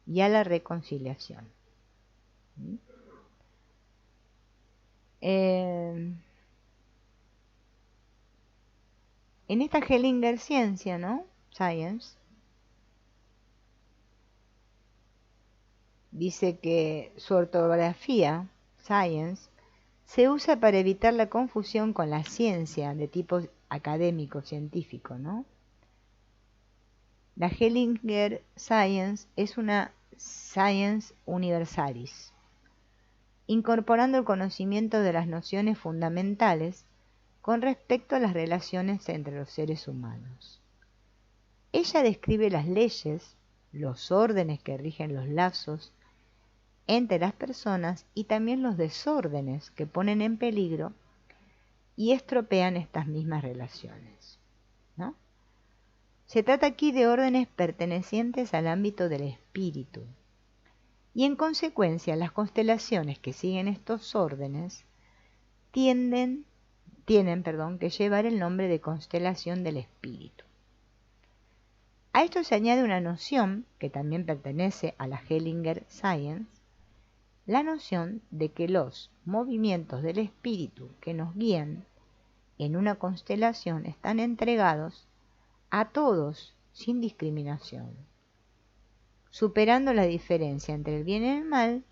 Speaker 1: y a la reconciliación. En esta Hellinger ciencia, ¿no? Science, dice que su ortografía, science, se usa para evitar la confusión con la ciencia de tipo académico, científico, ¿no? La Hellinger Science es una Science Universalis, incorporando el conocimiento de las nociones fundamentales con respecto a las relaciones entre los seres humanos. Ella describe las leyes, los órdenes que rigen los lazos entre las personas y también los desórdenes que ponen en peligro y estropean estas mismas relaciones, ¿no? Se trata aquí de órdenes pertenecientes al ámbito del espíritu, y en consecuencia las constelaciones que siguen estos órdenes tienen que llevar el nombre de constelación del espíritu. A esto se añade una noción que también pertenece a la Hellinger Science, la noción de que los movimientos del espíritu que nos guían en una constelación están entregados a todos sin discriminación, superando la diferencia entre el bien y el mal,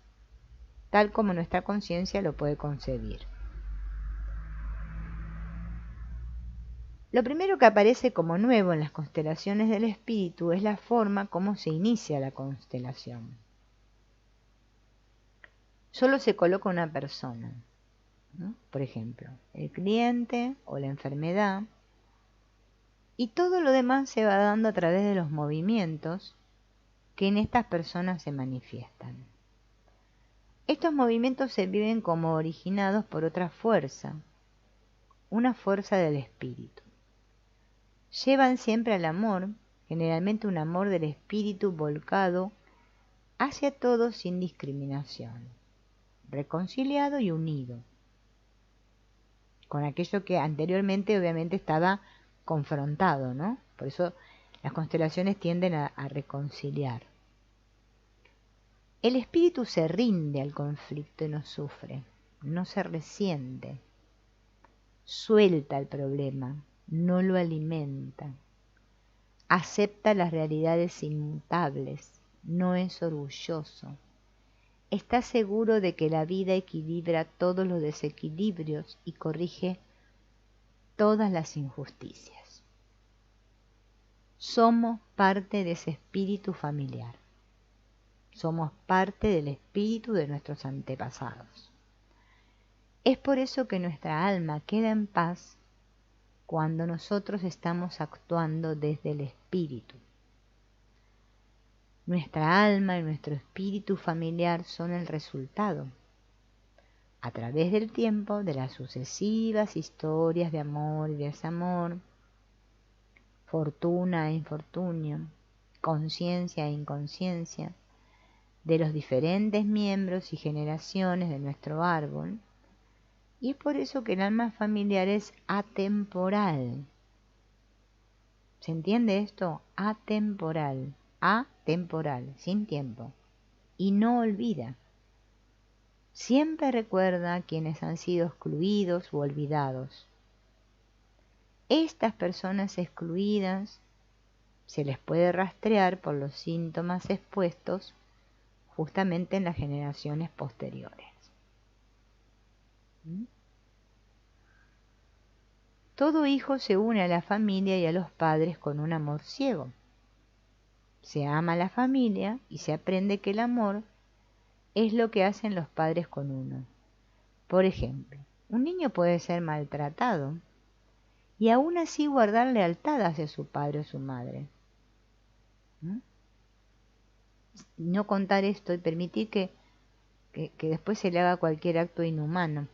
Speaker 1: tal como nuestra conciencia lo puede concebir. Lo primero que aparece como nuevo en las constelaciones del espíritu es la forma como se inicia la constelación. Solo se coloca una persona, ¿no? Por ejemplo, el cliente o la enfermedad, y todo lo demás se va dando a través de los movimientos que en estas personas se manifiestan. Estos movimientos se viven como originados por otra fuerza, una fuerza del espíritu. Llevan siempre al amor, generalmente un amor del espíritu volcado hacia todos sin discriminación, reconciliado y unido con aquello que anteriormente obviamente estaba confrontado, ¿no? Por eso Las constelaciones tienden a reconciliar. El espíritu se rinde al conflicto y no sufre, no se resiente, suelta el problema, no lo alimenta, acepta las realidades inmutables, no es orgulloso, está seguro de que la vida equilibra todos los desequilibrios y corrige todas las injusticias. Somos parte de ese espíritu familiar. Somos parte del espíritu de nuestros antepasados. Es por eso que nuestra alma queda en paz cuando nosotros estamos actuando desde el espíritu. Nuestra alma y nuestro espíritu familiar son el resultado, a través del tiempo, de las sucesivas historias de amor y desamor, fortuna e infortunio, conciencia e inconsciencia, de los diferentes miembros y generaciones de nuestro árbol, y es por eso que el alma familiar es atemporal. ¿Se entiende esto? Atemporal, sin tiempo, y no olvida. Siempre recuerda a quienes han sido excluidos u olvidados. Estas personas excluidas se les puede rastrear por los síntomas expuestos justamente en las generaciones posteriores. Todo hijo se une a la familia y a los padres con un amor ciego. Se ama a la familia y se aprende que el amor es lo que hacen los padres con uno. Por ejemplo, un niño puede ser maltratado y aún así guardar lealtad hacia su padre o su madre. No contar esto y permitir que después se le haga cualquier acto inhumano.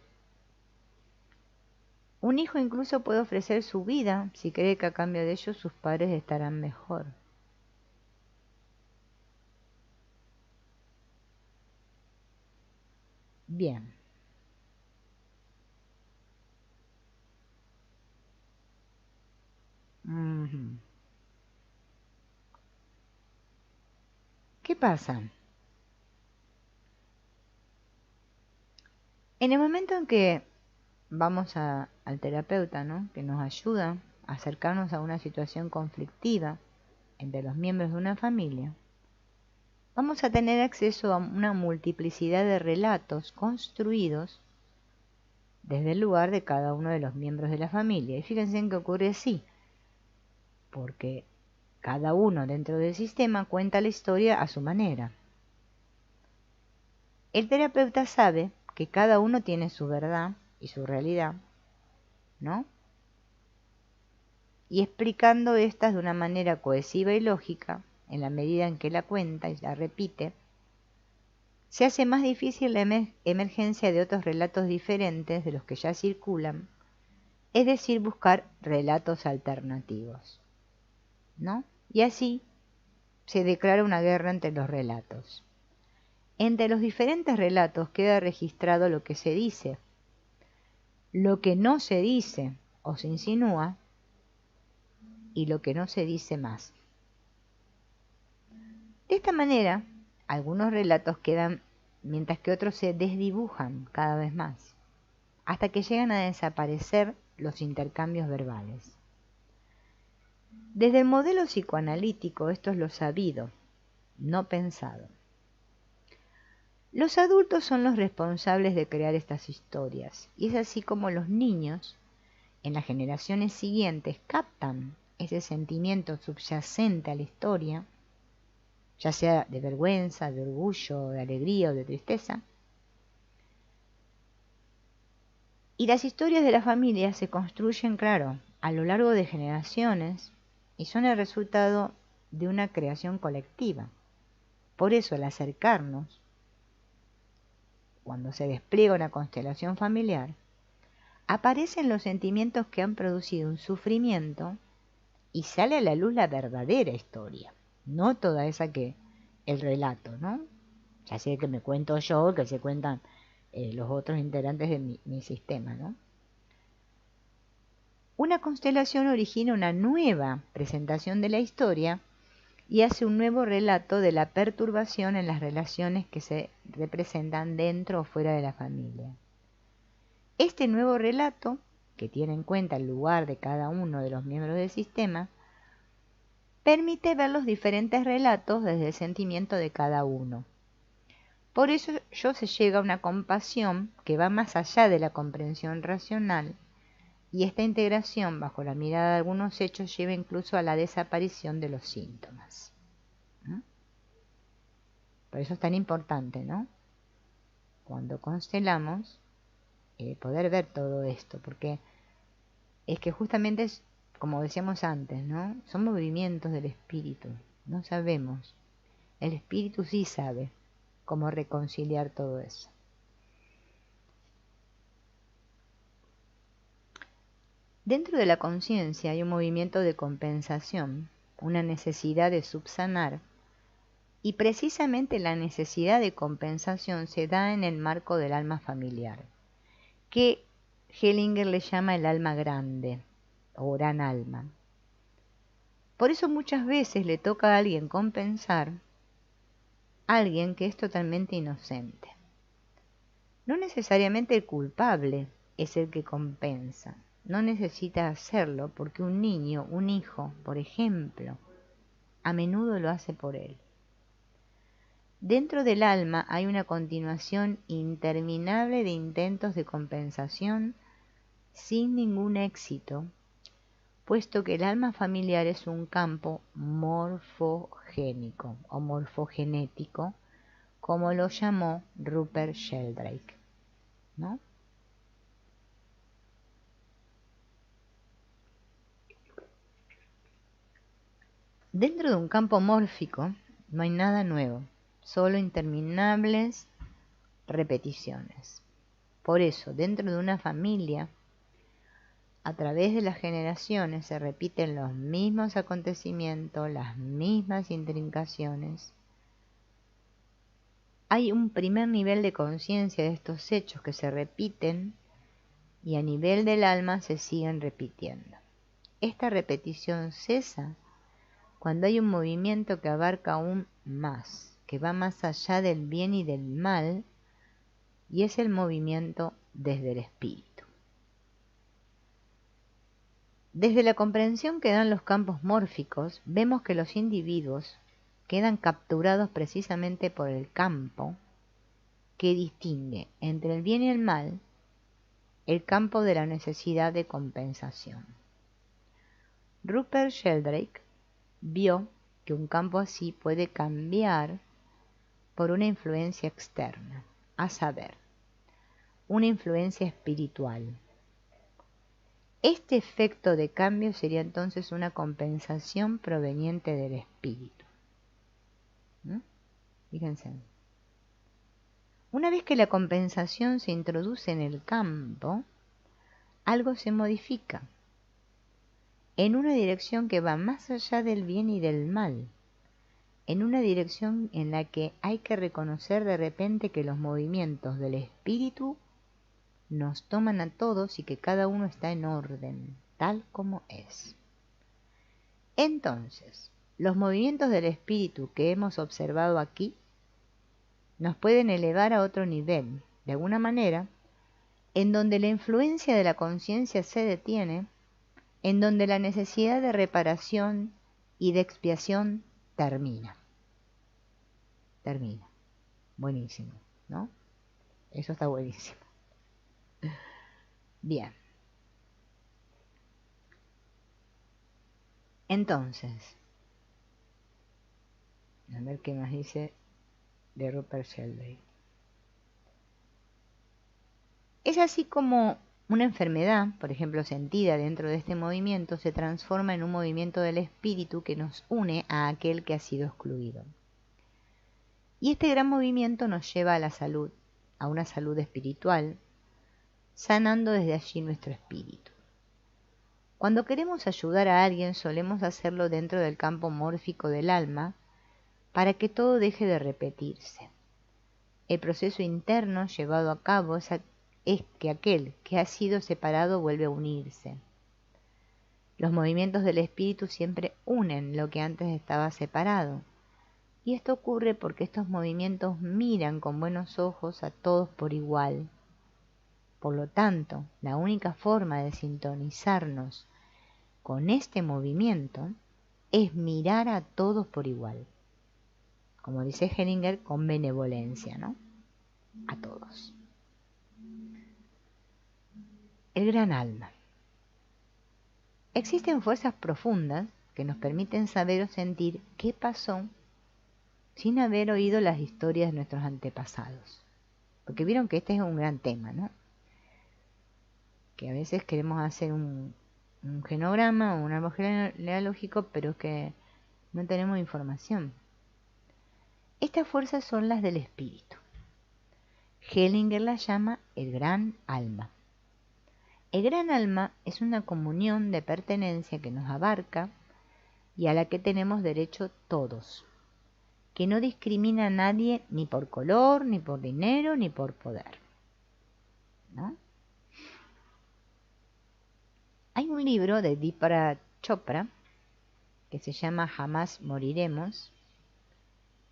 Speaker 1: Un hijo incluso puede ofrecer su vida si cree que a cambio de ello sus padres estarán mejor. Bien. ¿Qué pasa? En el momento en que vamos al terapeuta, ¿no?, que nos ayuda a acercarnos a una situación conflictiva entre los miembros de una familia, vamos a tener acceso a una multiplicidad de relatos construidos desde el lugar de cada uno de los miembros de la familia. Y fíjense en qué ocurre así, porque cada uno dentro del sistema cuenta la historia a su manera. El terapeuta sabe que cada uno tiene su verdad y su realidad, ¿no? Y explicando estas de una manera cohesiva y lógica, en la medida en que la cuenta y la repite, se hace más difícil la emergencia de otros relatos diferentes de los que ya circulan, es decir, buscar relatos alternativos, ¿no? Y así se declara una guerra entre los relatos. Entre los diferentes relatos queda registrado lo que se dice, lo que no se dice o se insinúa y lo que no se dice más. De esta manera, algunos relatos quedan mientras que otros se desdibujan cada vez más, hasta que llegan a desaparecer los intercambios verbales. Desde el modelo psicoanalítico esto es lo sabido, no pensado. Los adultos son los responsables de crear estas historias, y es así como los niños, en las generaciones siguientes, captan ese sentimiento subyacente a la historia, ya sea de vergüenza, de orgullo, de alegría o de tristeza. Y las historias de la familia se construyen, claro, a lo largo de generaciones y son el resultado de una creación colectiva. Por eso, al acercarnos, cuando se despliega una constelación familiar, aparecen los sentimientos que han producido un sufrimiento y sale a la luz la verdadera historia, no toda esa que el relato, ¿no? Ya sea que me cuento yo, que se cuentan los otros integrantes de mi sistema, ¿no? Una constelación origina una nueva presentación de la historia y hace un nuevo relato de la perturbación en las relaciones que se representan dentro o fuera de la familia. Este nuevo relato, que tiene en cuenta el lugar de cada uno de los miembros del sistema, permite ver los diferentes relatos desde el sentimiento de cada uno. Por eso se llega a una compasión que va más allá de la comprensión racional, y esta integración bajo la mirada de algunos hechos lleva incluso a la desaparición de los síntomas. Por eso es tan importante, ¿no? Cuando constelamos, poder ver todo esto, porque es que justamente es, como decíamos antes, ¿no? Son movimientos del espíritu, no sabemos. El espíritu sí sabe cómo reconciliar todo eso. Dentro de la conciencia hay un movimiento de compensación, una necesidad de subsanar, y precisamente la necesidad de compensación se da en el marco del alma familiar, que Hellinger le llama el alma grande o gran alma. Por eso muchas veces le toca a alguien compensar a alguien que es totalmente inocente. No necesariamente el culpable es el que compensa. No necesita hacerlo porque un niño, un hijo, por ejemplo, a menudo lo hace por él. Dentro del alma hay una continuación interminable de intentos de compensación sin ningún éxito, puesto que el alma familiar es un campo morfogénico o morfogenético, como lo llamó Rupert Sheldrake, ¿no? Dentro de un campo mórfico no hay nada nuevo, solo interminables repeticiones. Por eso, dentro de una familia, a través de las generaciones se repiten los mismos acontecimientos, las mismas intrincaciones. Hay un primer nivel de conciencia de estos hechos que se repiten y a nivel del alma se siguen repitiendo. Esta repetición cesa cuando hay un movimiento que abarca aún más, que va más allá del bien y del mal, y es el movimiento desde el espíritu. Desde la comprensión que dan los campos mórficos, vemos que los individuos quedan capturados precisamente por el campo que distingue entre el bien y el mal, el campo de la necesidad de compensación. Rupert Sheldrake vio que un campo así puede cambiar por una influencia externa, a saber, una influencia espiritual. Este efecto de cambio sería entonces una compensación proveniente del espíritu. Fíjense. Una vez que la compensación se introduce en el campo, algo se modifica en una dirección que va más allá del bien y del mal, en una dirección en la que hay que reconocer de repente que los movimientos del espíritu nos toman a todos y que cada uno está en orden, tal como es. Entonces, los movimientos del espíritu que hemos observado aquí nos pueden elevar a otro nivel, de alguna manera, en donde la influencia de la conciencia se detiene, en donde la necesidad de reparación y de expiación termina. Termina. Buenísimo, ¿no? Eso está buenísimo. Bien. Entonces, a ver qué más dice de Rupert Sheldrake. Es así como una enfermedad, por ejemplo, sentida dentro de este movimiento, se transforma en un movimiento del espíritu que nos une a aquel que ha sido excluido. Y este gran movimiento nos lleva a la salud, a una salud espiritual, sanando desde allí nuestro espíritu. Cuando queremos ayudar a alguien solemos hacerlo dentro del campo mórfico del alma para que todo deje de repetirse. El proceso interno llevado a cabo es que aquel que ha sido separado vuelve a unirse. Los movimientos del espíritu siempre unen lo que antes estaba separado. Y esto ocurre porque estos movimientos miran con buenos ojos a todos por igual. Por lo tanto, la única forma de sintonizarnos con este movimiento es mirar a todos por igual. Como dice Hellinger, con benevolencia, ¿no? A todos. El gran alma. Existen fuerzas profundas que nos permiten saber o sentir qué pasó sin haber oído las historias de nuestros antepasados. Porque vieron que este es un gran tema, ¿no? Que a veces queremos hacer un genograma o un árbol genealógico, pero que no tenemos información. Estas fuerzas son las del espíritu. Hellinger las llama el gran alma. El gran alma es una comunión de pertenencia que nos abarca y a la que tenemos derecho todos, que no discrimina a nadie ni por color, ni por dinero, ni por poder, ¿no? Hay un libro de Deepak Chopra que se llama Jamás moriremos,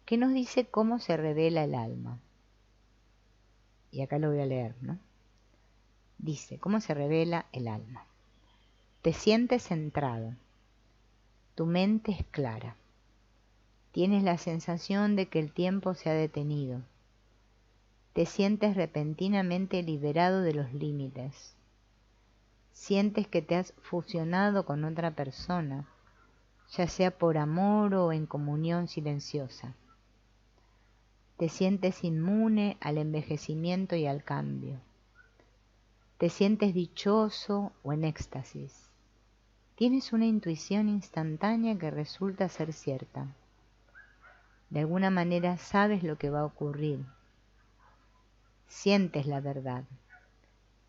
Speaker 1: que nos dice cómo se revela el alma. Y acá lo voy a leer, ¿no? Dice, ¿cómo se revela el alma? Te sientes centrado, tu mente es clara, tienes la sensación de que el tiempo se ha detenido, te sientes repentinamente liberado de los límites, sientes que te has fusionado con otra persona, ya sea por amor o en comunión silenciosa. Te sientes inmune al envejecimiento y al cambio. Te sientes dichoso o en éxtasis. Tienes una intuición instantánea que resulta ser cierta. De alguna manera sabes lo que va a ocurrir. Sientes la verdad.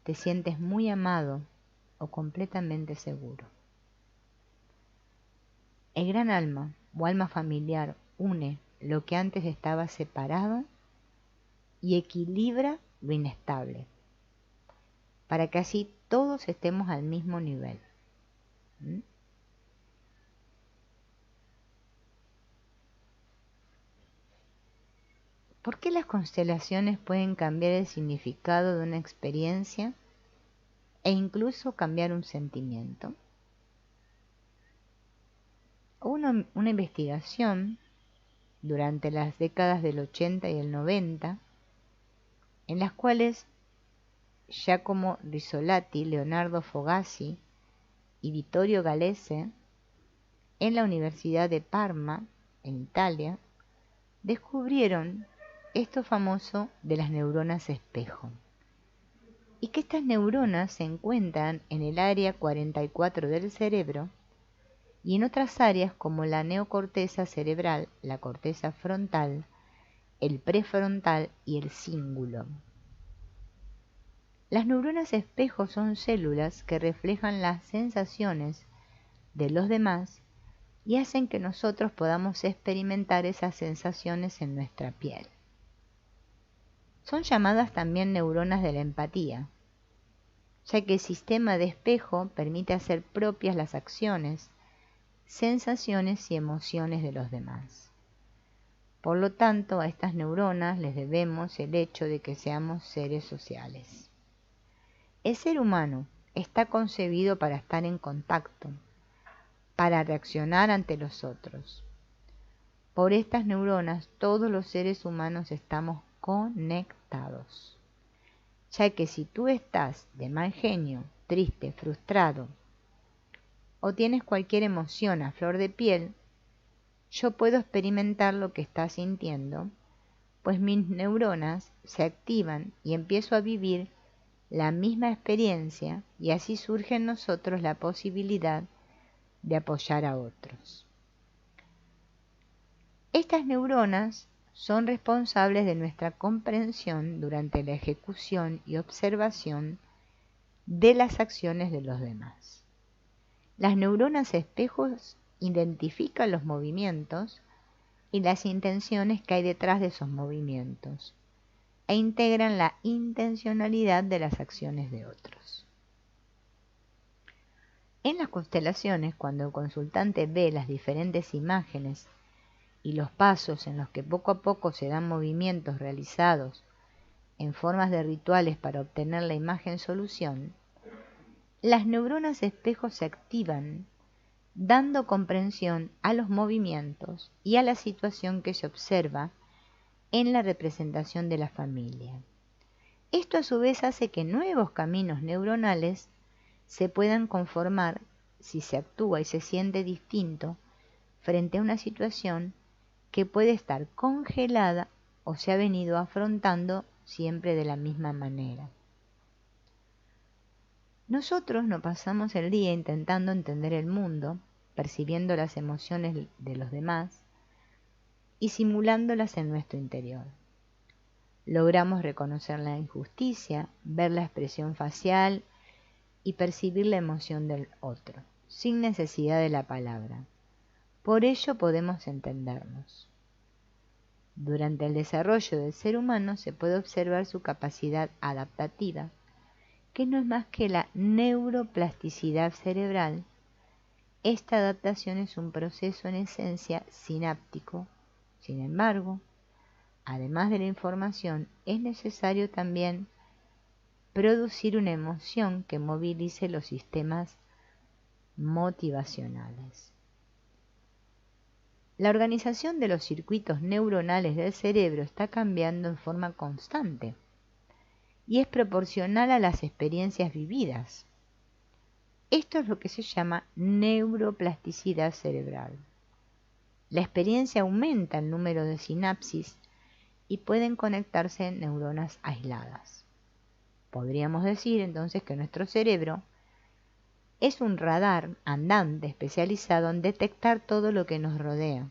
Speaker 1: Te sientes muy amado o completamente seguro. El gran alma o alma familiar une lo que antes estaba separado y equilibra lo inestable, para que así todos estemos al mismo nivel. ¿Por qué las constelaciones pueden cambiar el significado de una experiencia e incluso cambiar un sentimiento? Hubo una investigación durante las décadas del 80 y el 90 en las cuales Giacomo Rizzolatti, Leonardo Fogazzi y Vittorio Galese en la Universidad de Parma, en Italia, descubrieron esto famoso de las neuronas espejo, y que estas neuronas se encuentran en el área 44 del cerebro y en otras áreas como la neocorteza cerebral, la corteza frontal, el prefrontal y el cíngulo. Las neuronas espejo son células que reflejan las sensaciones de los demás y hacen que nosotros podamos experimentar esas sensaciones en nuestra piel. Son llamadas también neuronas de la empatía, ya que el sistema de espejo permite hacer propias las acciones, sensaciones y emociones de los demás. Por lo tanto, a estas neuronas les debemos el hecho de que seamos seres sociales. El ser humano está concebido para estar en contacto, para reaccionar ante los otros. Por estas neuronas todos los seres humanos estamos conectados, ya que si tú estás de mal genio, triste, frustrado o tienes cualquier emoción a flor de piel, yo puedo experimentar lo que estás sintiendo, pues mis neuronas se activan y empiezo a vivir la misma experiencia y así surge en nosotros la posibilidad de apoyar a otros. Estas neuronas son responsables de nuestra comprensión durante la ejecución y observación de las acciones de los demás. Las neuronas espejos identifican los movimientos y las intenciones que hay detrás de esos movimientos e integran la intencionalidad de las acciones de otros. En las constelaciones, cuando el consultante ve las diferentes imágenes y los pasos en los que poco a poco se dan movimientos realizados en formas de rituales para obtener la imagen solución, las neuronas espejo se activan, dando comprensión a los movimientos y a la situación que se observa en la representación de la familia. Esto a su vez hace que nuevos caminos neuronales se puedan conformar si se actúa y se siente distinto frente a una situación que puede estar congelada o se ha venido afrontando siempre de la misma manera. Nosotros nos pasamos el día intentando entender el mundo, percibiendo las emociones de los demás y simulándolas en nuestro interior. Logramos reconocer la injusticia, ver la expresión facial y percibir la emoción del otro, sin necesidad de la palabra. Por ello podemos entendernos. Durante el desarrollo del ser humano se puede observar su capacidad adaptativa, que no es más que la neuroplasticidad cerebral. Esta adaptación es un proceso en esencia sináptico. Sin embargo, además de la información, es necesario también producir una emoción que movilice los sistemas motivacionales. La organización de los circuitos neuronales del cerebro está cambiando en forma constante y es proporcional a las experiencias vividas. Esto es lo que se llama neuroplasticidad cerebral. La experiencia aumenta el número de sinapsis y pueden conectarse neuronas aisladas. Podríamos decir entonces que nuestro cerebro es un radar andante especializado en detectar todo lo que nos rodea.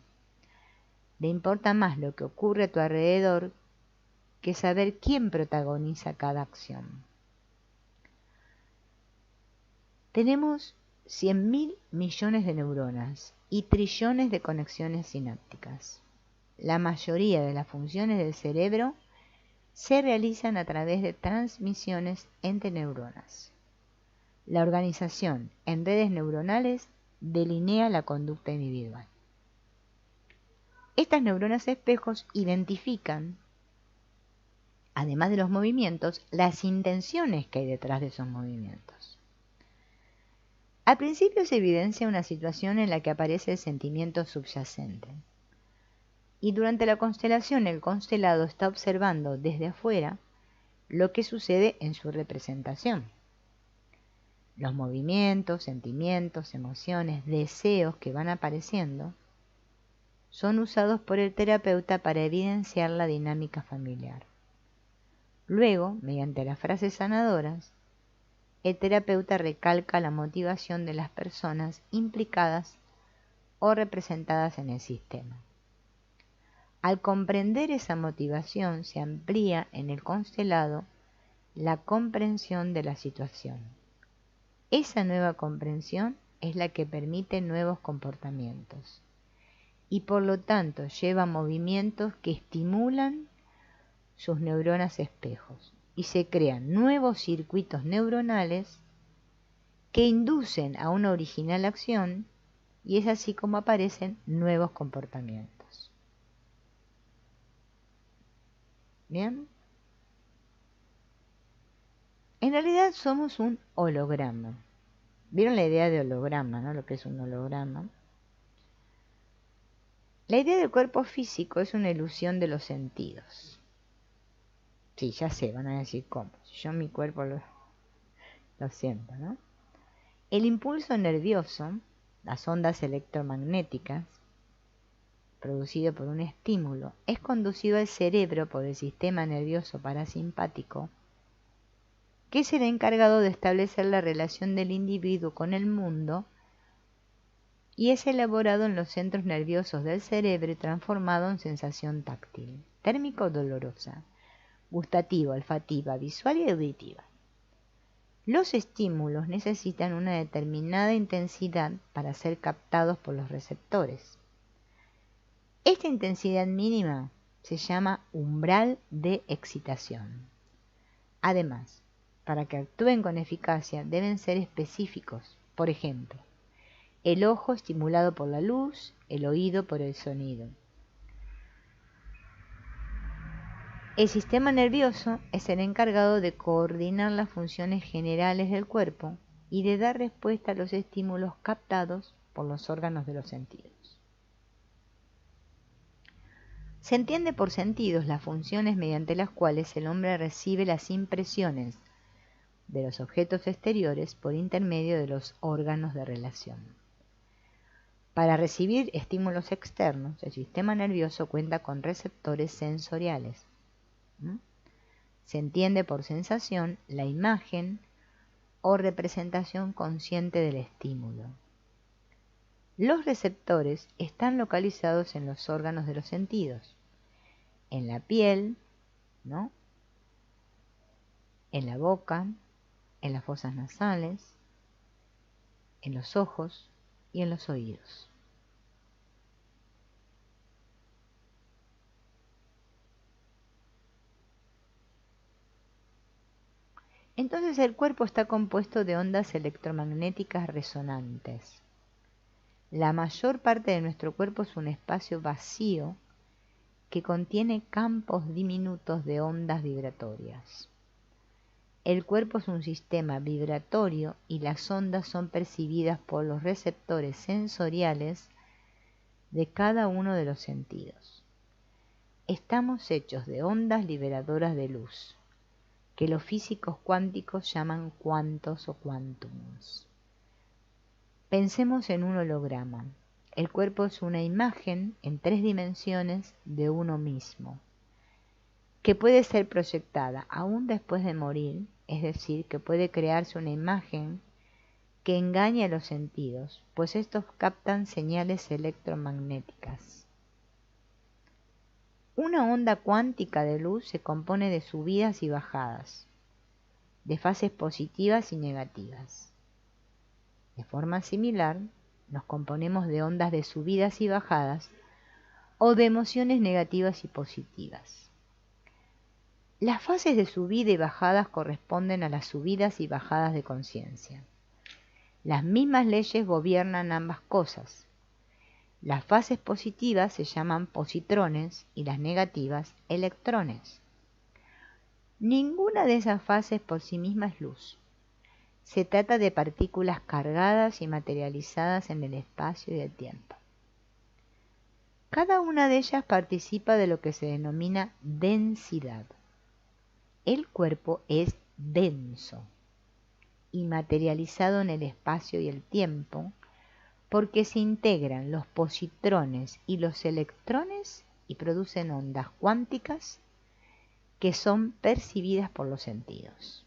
Speaker 1: Le importa más lo que ocurre a tu alrededor que saber quién protagoniza cada acción. Tenemos 100.000 millones de neuronas y trillones de conexiones sinápticas. La mayoría de las funciones del cerebro se realizan a través de transmisiones entre neuronas. La organización en redes neuronales delinea la conducta individual. Estas neuronas espejos identifican, además de los movimientos, las intenciones que hay detrás de esos movimientos. Al principio se evidencia una situación en la que aparece el sentimiento subyacente. Y durante la constelación el constelado está observando desde afuera lo que sucede en su representación. Los movimientos, sentimientos, emociones, deseos que van apareciendo son usados por el terapeuta para evidenciar la dinámica familiar. Luego, mediante las frases sanadoras, el terapeuta recalca la motivación de las personas implicadas o representadas en el sistema. Al comprender esa motivación, se amplía en el constelado la comprensión de la situación. Esa nueva comprensión es la que permite nuevos comportamientos y por lo tanto lleva movimientos que estimulan sus neuronas espejos y se crean nuevos circuitos neuronales que inducen a una original acción y es así como aparecen nuevos comportamientos. ¿Bien? En realidad somos un holograma. ¿Vieron la idea de holograma, no? Lo que es un holograma. La idea del cuerpo físico es una ilusión de los sentidos. Sí, ya sé, van a decir cómo. Si yo mi cuerpo lo siento, ¿no? El impulso nervioso, las ondas electromagnéticas, producido por un estímulo, es conducido al cerebro por el sistema nervioso parasimpático, que será encargado de establecer la relación del individuo con el mundo y es elaborado en los centros nerviosos del cerebro y transformado en sensación táctil, térmico dolorosa, gustativa, olfativa, visual y auditiva. Los estímulos necesitan una determinada intensidad para ser captados por los receptores. Esta intensidad mínima se llama umbral de excitación. Además, para que actúen con eficacia deben ser específicos, Por ejemplo, el ojo estimulado por la luz, el oído por el sonido. El sistema nervioso es el encargado de coordinar las funciones generales del cuerpo y de dar respuesta a los estímulos captados por los órganos de los sentidos. Se entiende por sentidos las funciones mediante las cuales el hombre recibe las impresiones de los objetos exteriores por intermedio de los órganos de relación. Para recibir estímulos externos, el sistema nervioso cuenta con receptores sensoriales. Se entiende por sensación la imagen o representación consciente del estímulo. Los receptores están localizados en los órganos de los sentidos, en la piel, ¿no?, en la boca, en las fosas nasales, en los ojos y en los oídos. Entonces el cuerpo está compuesto de ondas electromagnéticas resonantes. La mayor parte de nuestro cuerpo es un espacio vacío que contiene campos diminutos de ondas vibratorias. El cuerpo es un sistema vibratorio y las ondas son percibidas por los receptores sensoriales de cada uno de los sentidos. Estamos hechos de ondas liberadoras de luz, que los físicos cuánticos llaman cuantos o quantums. Pensemos en un holograma. El cuerpo es una imagen en 3 dimensiones de uno mismo, que puede ser proyectada aún después de morir, es decir, que puede crearse una imagen que engañe a los sentidos, pues estos captan señales electromagnéticas. Una onda cuántica de luz se compone de subidas y bajadas, de fases positivas y negativas. De forma similar, nos componemos de ondas de subidas y bajadas o de emociones negativas y positivas. Las fases de subida y bajadas corresponden a las subidas y bajadas de conciencia. Las mismas leyes gobiernan ambas cosas. Las fases positivas se llaman positrones y las negativas electrones. Ninguna de esas fases por sí misma es luz. Se trata de partículas cargadas y materializadas en el espacio y el tiempo. Cada una de ellas participa de lo que se denomina densidad. El cuerpo es denso y materializado en el espacio y el tiempo, porque se integran los positrones y los electrones y producen ondas cuánticas que son percibidas por los sentidos.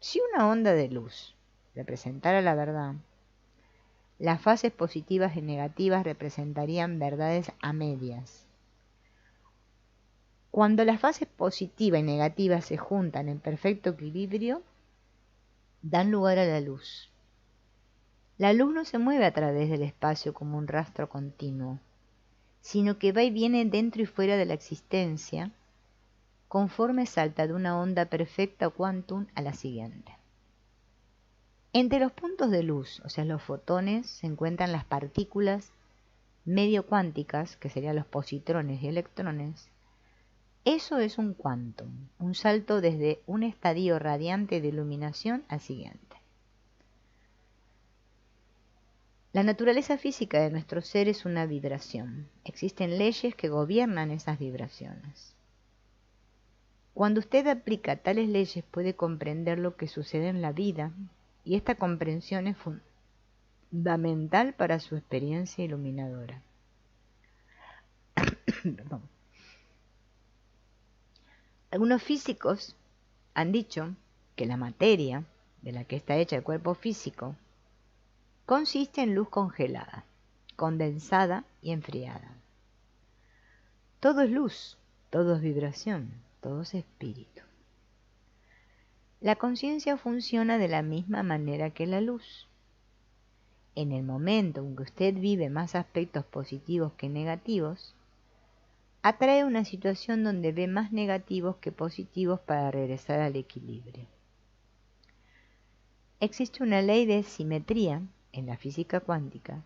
Speaker 1: Si una onda de luz representara la verdad, las fases positivas y negativas representarían verdades a medias. Cuando las fases positiva y negativa se juntan en perfecto equilibrio, dan lugar a la luz. La luz no se mueve a través del espacio como un rastro continuo, sino que va y viene dentro y fuera de la existencia, conforme salta de una onda perfecta o quantum a la siguiente. Entre los puntos de luz, o sea, los fotones, se encuentran las partículas medio cuánticas, que serían los positrones y electrones. Eso es un quantum, un salto desde un estadio radiante de iluminación al siguiente. La naturaleza física de nuestro ser es una vibración. Existen leyes que gobiernan esas vibraciones. Cuando usted aplica tales leyes puede comprender lo que sucede en la vida, y esta comprensión es fundamental para su experiencia iluminadora. Perdón. Algunos físicos han dicho que la materia de la que está hecha el cuerpo físico consiste en luz congelada, condensada y enfriada. Todo es luz, todo es vibración, todo es espíritu. La conciencia funciona de la misma manera que la luz. En el momento en que usted vive más aspectos positivos que negativos, atrae una situación donde ve más negativos que positivos para regresar al equilibrio. Existe una ley de simetría en la física cuántica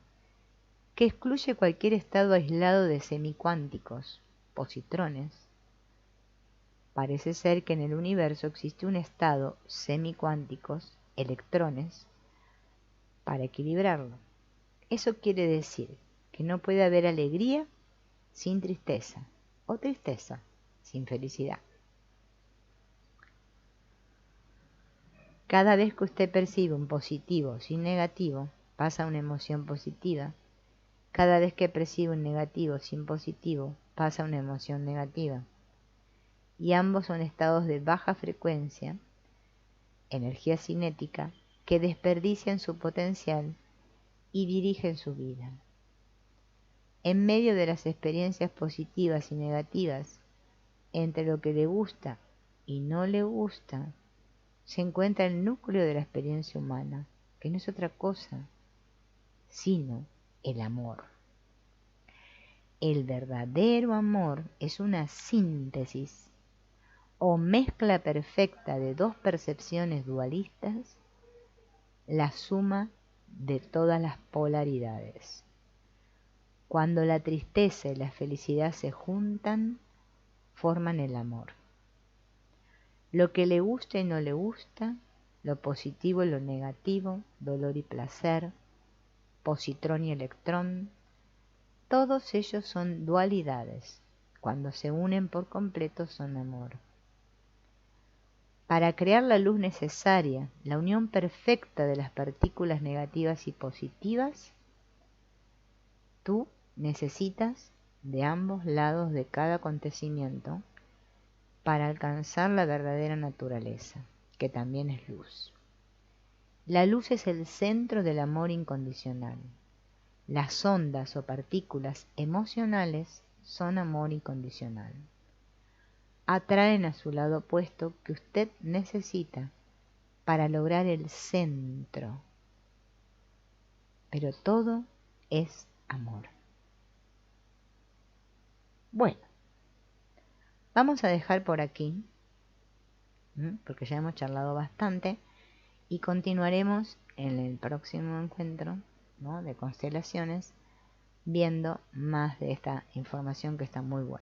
Speaker 1: que excluye cualquier estado aislado de semicuánticos, positrones. Parece ser que en el universo existe un estado semicuánticos, electrones, para equilibrarlo. Eso quiere decir que no puede haber alegría sin tristeza o tristeza sin felicidad. Cada vez que usted percibe un positivo sin negativo, pasa una emoción positiva. Cada vez que percibe un negativo sin positivo, pasa una emoción negativa. Y ambos son estados de baja frecuencia, energía cinética, que desperdician su potencial y dirigen su vida. En medio de las experiencias positivas y negativas, entre lo que le gusta y no le gusta, se encuentra el núcleo de la experiencia humana, que no es otra cosa, sino el amor. El verdadero amor es una síntesis o mezcla perfecta de dos percepciones dualistas, la suma de todas las polaridades. Cuando la tristeza y la felicidad se juntan, forman el amor. Lo que le gusta y no le gusta, lo positivo y lo negativo, dolor y placer, positrón y electrón, todos ellos son dualidades. Cuando se unen por completo son amor. Para crear la luz necesaria, la unión perfecta de las partículas negativas y positivas, tú necesitas de ambos lados de cada acontecimiento para alcanzar la verdadera naturaleza, que también es luz. La luz es el centro del amor incondicional. Las ondas o partículas emocionales son amor incondicional. Atraen a su lado opuesto que usted necesita para lograr el centro. Pero todo es amor. Bueno, vamos a dejar por aquí, porque ya hemos charlado bastante, y continuaremos en el próximo encuentro, ¿no?, de constelaciones, viendo más de esta información que está muy buena.